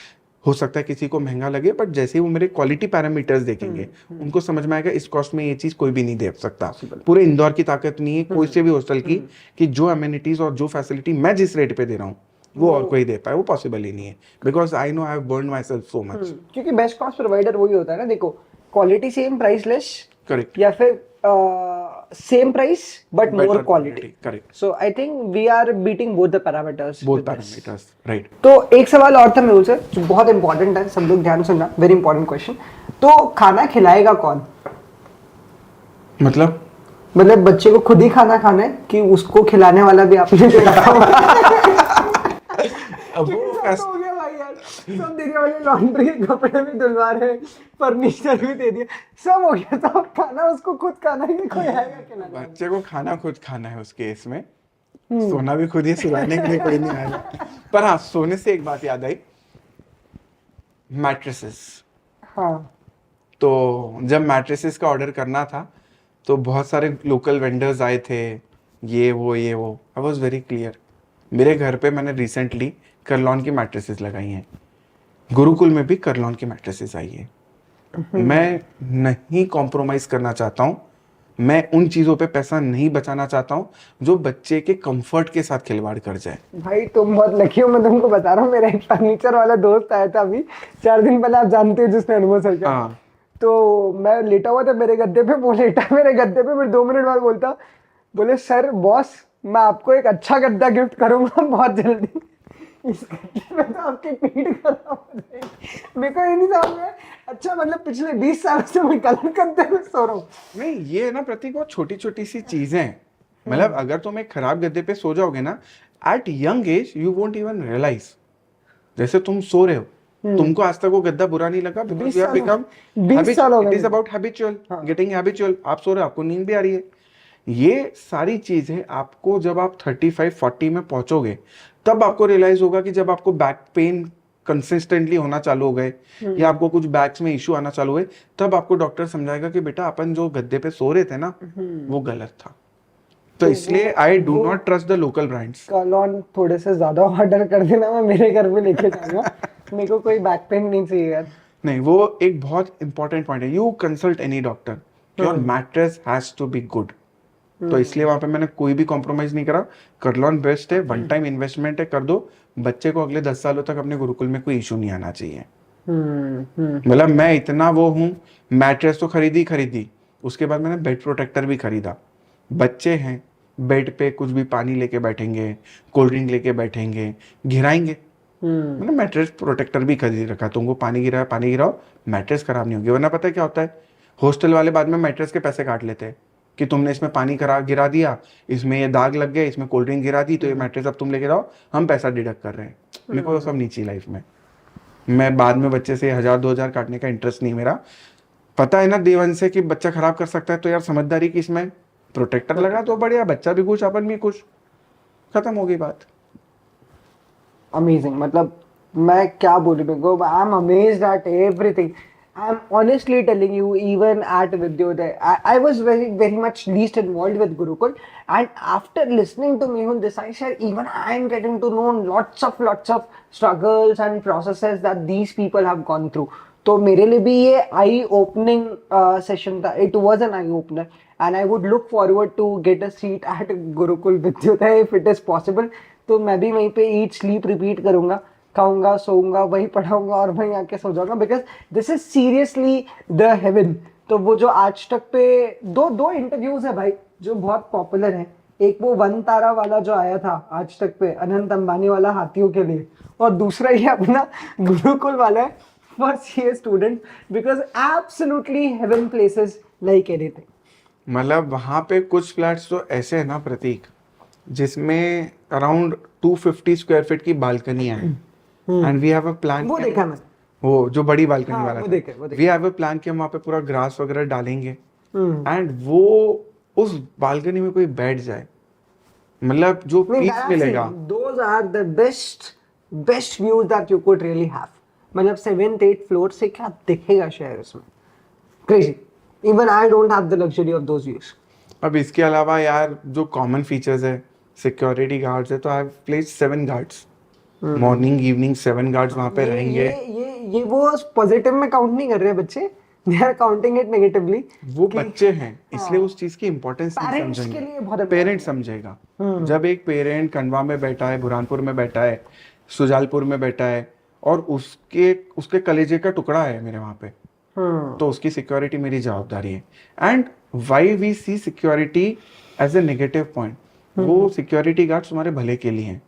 हो सकता है किसी को महंगा लगे, बट जैसे ही वो मेरे क्वालिटी पैरामीटर्स देखेंगे, उनको समझ में आएगा इस कॉस्ट में ये चीज कोई भी नहीं दे सकता। पूरे इंदौर की ताकत नहीं है कोई से भी हॉस्टल की कि जो अमेनिटीज और जो फैसिलिटी मैं जिस रेट पे दे रहा हूँ वो और कोई दे पाए, वो पॉसिबल ही नहीं है। Because I know I have burn myself so much. क्योंकि बेस्ट कॉस्ट प्रोवाइडर वही होता है ना, देखो quality same price less, correct, या फिर same price but more quality. Correct, so I think we are beating both the parameters. Both parameters, right. तो एक सवाल और था मेहुल से जो बहुत इंपॉर्टेंट है, सब लोग ध्यान सुनना, वेरी इंपॉर्टेंट क्वेश्चन। तो खाना खिलाएगा कौन? मतलब बच्चे को खुद ही खाना खाना है कि उसको खिलाने वाला भी आपने जो रखा हुआ? अब वो हो गया भाई यार, सब देने वाले, लॉन्ड्री, कपड़े भी धुलवा रहे, फर्नीचर भी दे दिया, सब हो गया। तो अब खाना उसको खुद खाना है कि कोई आएगा खिलाने? बच्चे को खाना खुद खाना है उस केस में, सोना भी खुद ही, सुलाने के लिए कोई नहीं आएगा। पर हाँ, सोने से एक बात याद आई, मैट्रेसेस। हाँ, तो जब मैट्रेसेस का ऑर्डर करना था तो बहुत सारे लोकल वेंडर्स आए थे, ये वो आई वॉज वेरी क्लियर। मेरे घर पे मैंने रिसेंटली करलॉन की मैट्रेसेस लगाई हैं, गुरुकुल में भी करलॉन की मैट्रेसेस आई है। मैं नहीं कॉम्प्रोमाइज करना चाहता हूँ, मैं उन चीजों पे पैसा नहीं बचाना चाहता हूँ जो बच्चे के कंफर्ट के साथ खिलवाड़ कर जाए। भाई तुम बहुत लकी हो, मैं तुमको बता रहा हूँ, मेरा एक फर्नीचर वाला दोस्त आया था अभी 4 दिन पहले, आप जानते हो जिसने अनुभव सर। हाँ, तो मैं लेटा हुआ था मेरे गद्दे पे, वो लेटा मेरे गद्दे पे, फिर 2 मिनट बाद बोलता, बोले सर बॉस मैं आपको एक अच्छा गद्दा गिफ्ट करूंगा बहुत जल्दी। इस गद्दे में तो आपकी पीठ खराब हो जाएगी। मेरे को ये नहीं समझ में, अच्छा मतलब पिछले 20 साल से मैं गलत गद्दे में सो रहा हूँ। नहीं ये है ना प्रतीक, बहुत छोटी छोटी सी चीजें हैं। मतलब अगर तुम एक खराब गद्दे पे सो जाओगे ना, at young age you won't even realise. जैसे तुम सो रहे हो, तुमको आज तक वो गद्दा बुरा नहीं लगा, बिकॉज़ यू हैव बिकम 20 साल हो गए। It is about habitual, getting habitual. आप सो रहे हो, आपको नींद भी आ रही है। ये सारी चीजें आपको जब आप 35-40 में पहुंचोगे तब आपको रियलाइज होगा कि जब आपको बैक पेन कंसिस्टेंटली होना चालू हो गए या आपको कुछ बैक्स में इश्यू आना चालू हुए, तब आपको डॉक्टर समझाएगा कि बेटा अपन जो गद्दे पे सो रहे थे ना वो गलत था। तो इसलिए I do not trust the local brands. Colon थोड़े से ज्यादा ऑर्डर कर देना, मैं मेरे घर में लेके जाऊंगा। मेरे को कोई बैक पेन नहीं चाहिए यार। नहीं, वो एक बहुत इंपॉर्टेंट पॉइंट है, you consult any doctor, your mattress has to be good. तो इसलिए वहां पे मैंने कोई भी कॉम्प्रोमाइज नहीं करा। करलॉन बेस्ट है, वन टाइम इन्वेस्टमेंट है, कर दो। बच्चे को अगले 10 सालों तक अपने गुरुकुल में कोई इशू नहीं आना चाहिए। मतलब मैं इतना वो हूँ, मैट्रेस तो खरीदी, उसके बाद मैंने बेड प्रोटेक्टर भी खरीदा। बच्चे हैं, बेड पे कुछ भी पानी लेके बैठेंगे, कोल्ड ड्रिंक लेके बैठेंगे, गिराएंगे। मैंने मैट्रेस प्रोटेक्टर भी खरीद रखा, तुमको पानी गिराओ, मैट्रेस खराब नहीं होगी। वरना पता है क्या होता है, हॉस्टल वाले बाद में मैट्रेस के पैसे काट लेते हैं कि तुमने इसमें पानी गिरा दिया, इसमें ये दाग लग गए, इसमें कोल्ड ड्रिंक गिरा दी, तो ये मैट्रेस अब तुम लेके जाओ, हम पैसा डिडक्ट कर रहे हैं। मेरे को सब नहीं चाहिए लाइफ में। मैं बाद में बच्चे से 1000-2000 काटने का इंटरेस्ट नहीं मेरा। पता है ना देवन से कि बच्चा खराब कर सकता है, तो यार समझदारी की इसमें प्रोटेक्टर लगा तो बढ़िया, बच्चा भी खुश, अपन भी खुश, खत्म हो गई बात। अमेजिंग, मतलब मैं क्या बोलूँ, I am amazed at everything. I'm honestly telling you, even at Vidyodaya, I was very much least involved with Gurukul, and after listening to Mehul Desai sir, even I am getting to know lots of struggles and processes that these people have gone through. तो मेरे लिए भी ये आई ओपनिंग सेशन था. It was an eye opener and I would look forward to get a seat at Gurukul Vidyodaya if it is possible. तो मैं भी वहीं पे ईट स्लीप रिपीट करूंगा, खाऊंगा, सोऊंगा, वही पढ़ाऊंगा और वहीं आके सो जाऊंगा, because this is seriously the haven. तो वो जो आज तक पे दो इंटरव्यूज है भाई जो बहुत पॉपुलर है. एक वो वन तारा वाला जो आया था आज तक पे, अनंत अंबानी वाला हाथियों के लिए, और दूसरा ये अपना गुरुकुल वाला है for CA student, because absolutely heaven places like anything. मतलब वहाँ पे कुछ फ्लैट्स तो ऐसे है ना प्रतीक, जिसमें अराउंड 250 स्क्वायर फीट की बालकनियां हैं. And we have a plan. वो देखा मैं. वो जो बड़ी बालकनी हाँ, वाला वो था. देखे, वो देखे. वी हैव अ प्लान कि हम वहाँ पे पूरा ग्रास वगैरह डालेंगे एंड वो उस बालकनी में कोई बैठ जाए, मतलब जो पीस मिलेगा. Those are the best views that you could really have. मतलब 7th 8th फ्लोर से क्या दिखेगा शहर उसमें. Crazy. Even I don't have the luxury of those views. अब इसके अलावा यार जो कॉमन फीचर्स है, सिक्योरिटी गार्ड्स है, तो I have placed 7 guards. Morning evening 7 guards वहाँ पे रहेंगे. ये वो पॉजिटिव में काउंट नहीं कर रहे बच्चे. They are counting it negatively. वो बच्चे हैं इसलिए उस चीज की इम्पोर्टेंस नहीं Parents के समझेंगे. लिए बहुत पेरेंट समझेगा. जब एक पेरेंट खंडवा में बैठा है, बुरहानपुर में बैठा है, सुजालपुर में बैठा है और उसके कलेजे का टुकड़ा है मेरे वहाँ पे, तो उसकी सिक्योरिटी मेरी जवाबदारी है. And why we see security as a negative point, वो सिक्योरिटी गार्ड तुम्हारे भले के लिए हैं.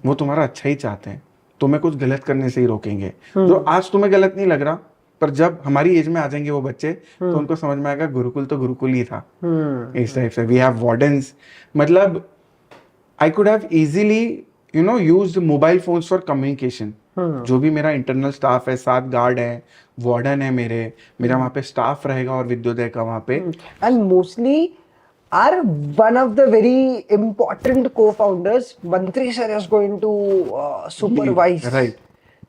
वो तुम्हारा अच्छा ही चाहते हैं, तुम्हें कुछ गलत करने से ही रोकेंगे. जो आज तुम्हें गलत नहीं लग रहा, पर जब हमारी एज में आ जाएंगे वो बच्चे, तो उनको समझ में आएगा गुरुकुल तो गुरुकुल ही था. इस टाइप से वी हैव वार्डन्स. मतलब I could have easily used mobile phones for communication. जो भी मेरा इंटरनल स्टाफ है, 7 गार्ड है, वार्डन है मेरा वहाँ पे स्टाफ रहेगा और विद्योदय का वहाँ पे. And mostly are one of the very important co-founders. Mantri sir is going to supervise. Right.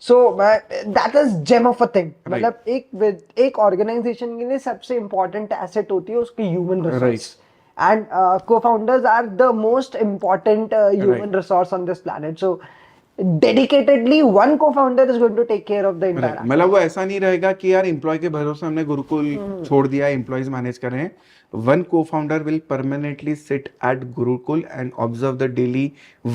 So that is gem of a thing. Right. मतलब एक ऑर्गेनाइजेशन के लिए सबसे इम्पोर्टेंट एसेट होती है उसकी human resource. And co-founders are the most important human resource on this planet. So dedicatedly one co-founder is going to take care of the entire. मतलब वो ऐसा नहीं रहेगा कि यार एम्प्लॉय के भरोसे हमने गुरुकुल छोड़ दिया, एम्प्लॉयज मैनेज कर रहे हैं. One co-founder will permanently sit at Gurukul and observe the daily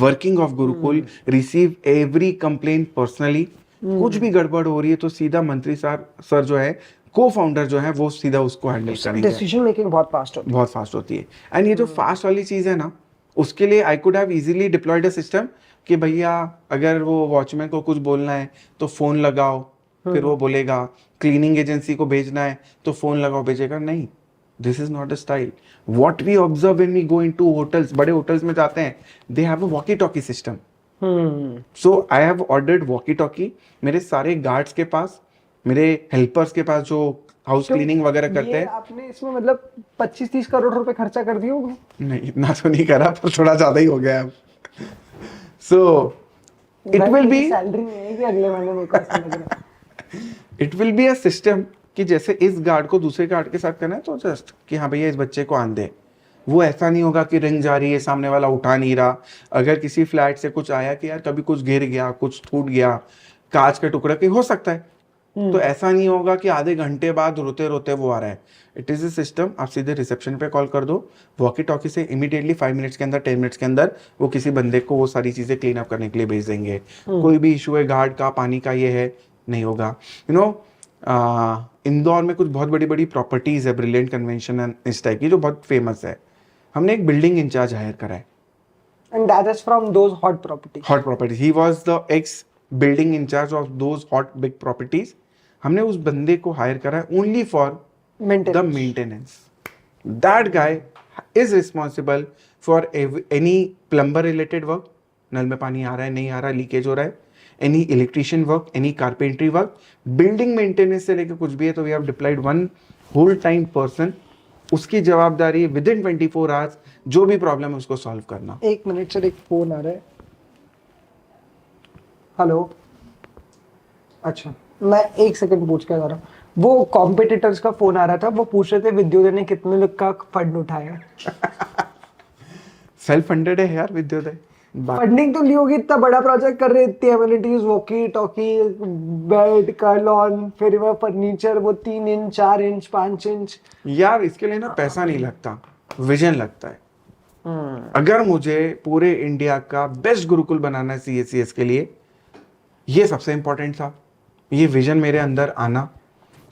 working of Gurukul, receive every complaint personally. कुछ भी गड़बड़ हो रही है तो सीधा मंत्री सर जो है, co-founder जो है, वो सीधा उसको हैंडल करेंगे. डिसीजन मेकिंग बहुत फास्ट होती है. एंड ये जो फास्ट वाली चीज है ना, उसके लिए I could have easily deployed a system कि भैया अगर वो वॉचमैन को कुछ बोलना है तो फोन लगाओ, फिर वो बोलेगा. क्लीनिंग एजेंसी को भेजना है तो फोन लगाओ, भेजेगा नहीं. This is not a style. What we observe when we go into hotels, बड़े hotels में जाते हैं, they have a walkie-talkie system. So I have ordered walkie-talkie. मेरे सारे guards के पास, मेरे helpers के पास जो हाउस क्लीनिंग वगैरह करते हैं. आपने इसमें मतलब 25-30 करोड़ रुपए खर्चा कर दिए होंगे? नहीं, इतना तो नहीं करा, पर थोड़ा ज्यादा ही हो गया अब. So it will be. Salary नहीं है अगले महीने में कैसे लग रहा है? It will be a system कि जैसे इस गार्ड को दूसरे गार्ड के साथ करना है तो जस्ट कि हाँ भैया इस बच्चे को आन दे. वो ऐसा नहीं होगा कि रिंग जा रही है, सामने वाला उठा नहीं रहा. अगर किसी फ्लैट से कुछ आया कि यार कभी कुछ गिर गया, कुछ टूट गया, कांच का टुकड़ा कहीं हो सकता है, तो ऐसा नहीं होगा कि आधे घंटे बाद रोते रोते वो आ रहा है. It is a system. आप सीधे रिसेप्शन पे कॉल कर दो, वॉकी टॉकी से इमीडिएटली 5 मिनट्स के अंदर, 10 मिनट्स के अंदर वो किसी बंदे को वो सारी चीजें क्लीन अप करने के लिए भेज देंगे. कोई भी इशू है गार्ड का, पानी का, ये है, नहीं होगा. इंदौर में कुछ बहुत बड़ी बड़ी प्रॉपर्टीज है, ब्रिलियंट कन्वेंशन एंड इस टाइप की, जो बहुत फेमस है. हमने एक बिल्डिंग इंचार्ज हायर करा है. And that is from those hot properties. Hot properties. He was the ex building in charge of those hot big properties. हमने उस बंदे को हायर करा है only for the maintenance. That guy is responsible for any plumber related work. नल में पानी आ रहा है, नहीं आ रहा, लीकेज हो रहा है, any electrician work, any carpentry work, building maintenance से लेकर कुछ भी है, तो we have deployed one whole time person. उसकी जवाबदारी विद इन 24 आवर्स जो भी प्रॉब्लम है उसको सॉल्व करना. 1 मिनट सर, एक फोन आ रहा है. हेलो. अच्छा, मैं 1 सेकंड पूछ के आ रहा हूँ. वो कॉम्पिटिटर्स का फोन आ रहा था, वो पूछ रहे थे विद्योदय ने कितने लोग का फंड उठाया. सेल्फ फंडेड है यार विद्योदय. फंडिंग तो ली होगी, इतना बड़ा प्रोजेक्ट कर रहे, इतनी एमिनिटीज, वॉकी टॉकी, बेड, कर्लॉन, फिर वो फर्नीचर, वो 3 इंच 4 इंच 5 इंच। यार इसके लिए ना पैसा नहीं लगता, विजन लगता है। अगर मुझे पूरे इंडिया का बेस्ट गुरुकुल बनाना है CSCS के लिए, ये सबसे इंपॉर्टेंट था। ये विजन मेरे अंदर आना,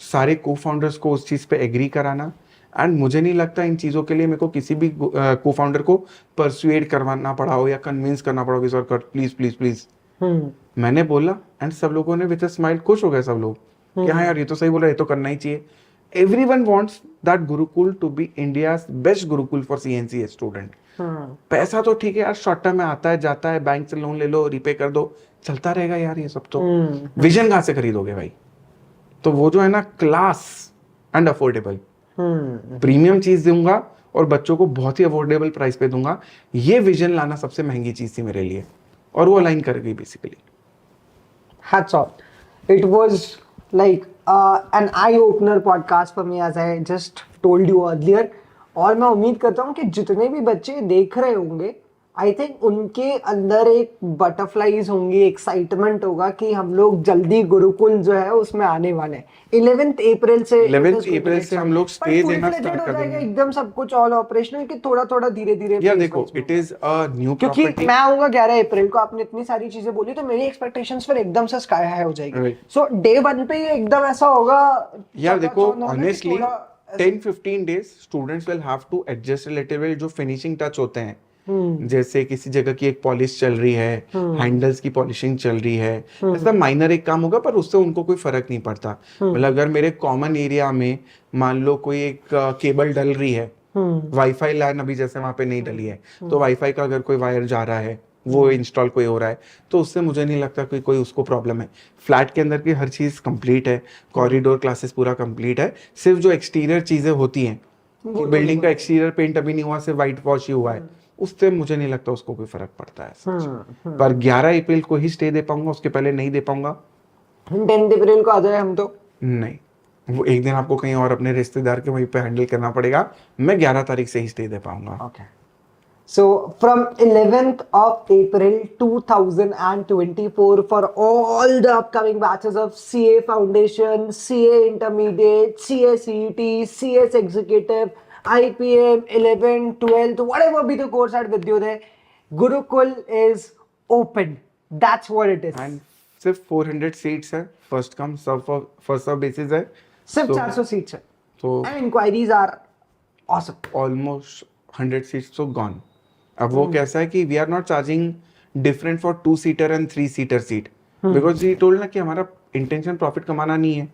सारे को फाउंडर्स को उस चीज़ पे एग्री कराना, एंड मुझे नहीं लगता इन चीज़ों के लिए मेरे को किसी भी को फाउंडर को परसुएड करवाना पड़ा हो या कन्विंस करना पड़ा हो कि सर कर प्लीज प्लीज प्लीज। मैंने बोला एंड सब लोगों ने विद अ स्माइल खुश हो गए सब लोग कि हाँ यार ये तो सही बोला, ये तो करना ही चाहिए। Everyone wants that Gurukul to be India's best Gurukul for CNCS student. पैसा तो ठीक है यार, शॉर्ट टर्म में आता है जाता है, बैंक से लोन ले लो, रिपे कर दो, चलता रहेगा यार ये सब तो। विजन कहाँ से खरीदोगे भाई? तो वो जो है ना, क्लास एंड अफोर्डेबल प्रीमियम चीज दूंगा और बच्चों को बहुत ही अफोर्डेबल प्राइस पे दूंगा, ये विजन लाना सबसे महंगी चीज थी मेरे लिए, और वो अलाइन कर गई basically. Hats off. It was like an eye-opener podcast for me, as I just told you earlier. और मैं उम्मीद करता हूँ कि जितने भी बच्चे देख रहे होंगे, आई थिंक उनके अंदर एक बटरफ्लाईज होंगी, एक्साइटमेंट होगा कि हम लोग जल्दी गुरुकुल जो है उसमें आने वाले हैं। 11th अप्रैल से हम लोग स्टे देना स्टार्ट कर देंगे, एकदम सब कुछ ऑल ऑपरेशनल, कि थोड़ा थोड़ा धीरे धीरे। यार देखो, इट इज अ न्यू क्योंकि प्रॉपर्टी। मैं आऊंगा 11 अप्रैल को, आपने इतनी सारी चीजें बोली तो मेरी एक्सपेक्टेशंस फिर एकदम से स्काई हाई हो जाएगी। सो डे 1 पे एकदम ऐसा होगा। यार देखो, honestly 10-15 days students will have to adjust relative, जो फिनिशिंग टच होते हैं, जैसे किसी जगह की एक पॉलिश चल रही है, हैंडल्स की पॉलिशिंग चल रही है, ऐसा माइनर एक काम होगा, पर उससे उनको कोई फर्क नहीं पड़ता। मतलब अगर मेरे कॉमन एरिया में मान लो कोई एक केबल डल रही है, वाईफाई लाइन अभी जैसे वहां पे नहीं डली है, तो वाईफाई का अगर कोई वायर जा रहा है, वो इंस्टॉल कोई हो रहा है, तो उससे मुझे नहीं लगता कि कोई उसको प्रॉब्लम है। फ्लैट के अंदर की हर चीज कंप्लीट है, कॉरिडोर क्लासेस पूरा कंप्लीट है, सिर्फ जो एक्सटीरियर चीजें होती हैं, बिल्डिंग का एक्सटीरियर पेंट अभी नहीं हुआ, सिर्फ व्हाइट वॉश ही हुआ है, उससे मुझे नहीं लगता उसको कोई फर्क पड़ता है सच। पर 11 अप्रैल को ही स्टे दे पाऊंगा, उसके पहले नहीं दे पाऊंगा। 10 अप्रैल को आ जाए हम तो नहीं, वो एक दिन आपको कहीं और अपने रिश्तेदार के वहीं पे हैंडल करना पड़ेगा। मैं 11 तारीख से ही स्टे दे पाऊंगा। Okay. So from 11th of April 2024, for all the upcoming batches of CA Foundation, CA Intermediate, CA CET, CS Executive, IPM, 11th, 12th, whatever be the course at Vidyodaya, Gurukul is open. That's what it is. And सिर्फ 400 सीट्स है, first come first serve basis है, सिर्फ So- 400 सीट्स है। तो And inquiries are awesome. Almost 100 seats तो गॉन। अब वो कैसा है कि we are not charging different for 2 seater and 3 seater seat, because ये टोल्ड ना कि हमारा इंटेंशन प्रॉफिट कमाना नहीं है।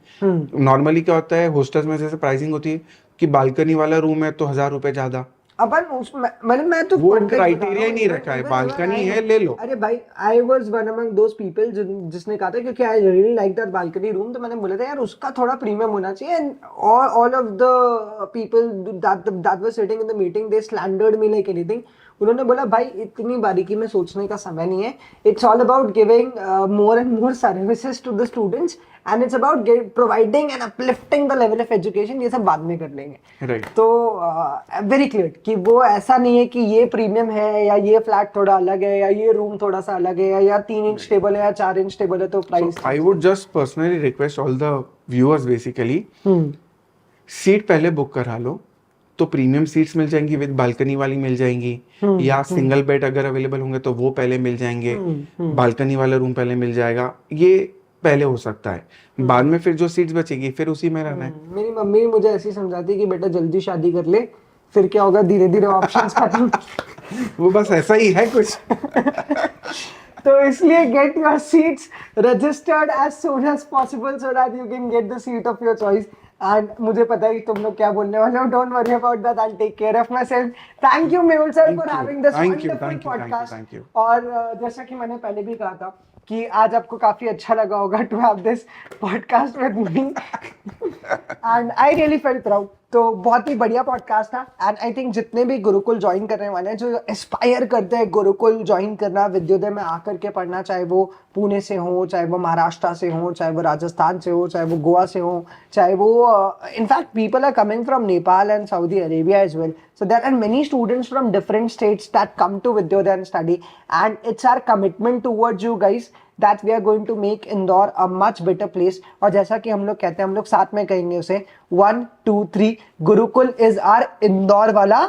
नॉर्मली क्या होता है हॉस्टल्स में, जैसे प्राइसिंग होती है कि बालकनी वाला रूम है तो 1000 रुपए ज्यादा, अपन मैं तो वो context criteria बता रहा ही हूँ। नहीं रखा है, Even balcony I है, know- ले लो। अरे भाई, I was one among those people जिसने कहा था, क्योंकि I really like that balcony room, तो मैंने बोला था यार उसका थोड़ा प्रीमियम होना चाहिए। And all of the people that were sitting in the meeting, they slandered me like anything. उन्होंने बोला भाई इतनी बारीकी में सोचने का समय नहीं है, it's all about giving more and more services to the students, and it's about providing and uplifting the level of education. ये सब बाद में कर लेंगे। राइट। तो वेरी क्लियर कि वो ऐसा नहीं है कि ये प्रीमियम है या ये फ्लैट थोड़ा अलग है या ये रूम थोड़ा सा अलग है या 3 इंच टेबल है या 4 इंच टेबल है तो price. I would just personally request all the viewers basically, seat पहले बुक करा लो, तो प्रीमियम सीट्स मिल जाएंगी, विद बालकनी वाली मिल जाएंगी, या सिंगल बेड अगर अवेलेबल होंगे तो वो पहले मिल जाएंगे, बालकनी वाला रूम पहले मिल जाएगा, ये पहले हो सकता है। बाद में फिर जो सीट्स बचेगी फिर उसी में रहना है। मेरी मम्मी मुझे ऐसी समझाती है कि बेटा जल्दी शादी कर ले, फिर क्या होगा धीरे धीरे ऑप्शंस खत्म। वो बस ऐसा ही है कुछ। तो इसलिए get your seats registered as soon as possible so that you can get the seat of your choice. And मुझे पता है कि तुम लोग क्या बोलने वाले हो, don't worry about that, I will take care of myself. Thank you Mehul sir for having this wonderful podcast. और जैसा कि मैंने पहले भी कहा था कि आज आपको काफी अच्छा लगा होगा to have this podcast with me, and I really felt proud तो बहुत ही बढ़िया पॉडकास्ट था एंड आई थिंक जितने भी गुरुकुल ज्वाइन करने वाले हैं, जो एस्पायर करते हैं गुरुकुल ज्वाइन करना, विद्योदय में आकर के पढ़ना, चाहे वो पुणे से हो, चाहे वो महाराष्ट्र से हो, चाहे वो राजस्थान से हो, चाहे वो गोवा से हो, चाहे वो in fact people are coming from Nepal and Saudi Arabia as well. So there are many students from different states that come to Vidyodaya and study, and it's our commitment towards you guys that we are going to make Indore a much better place. और जैसा कि हम लोग कहते हैं, हम लोग साथ में कहेंगे उसे 1 2 3 गुरुकुल is our इंदौर वाला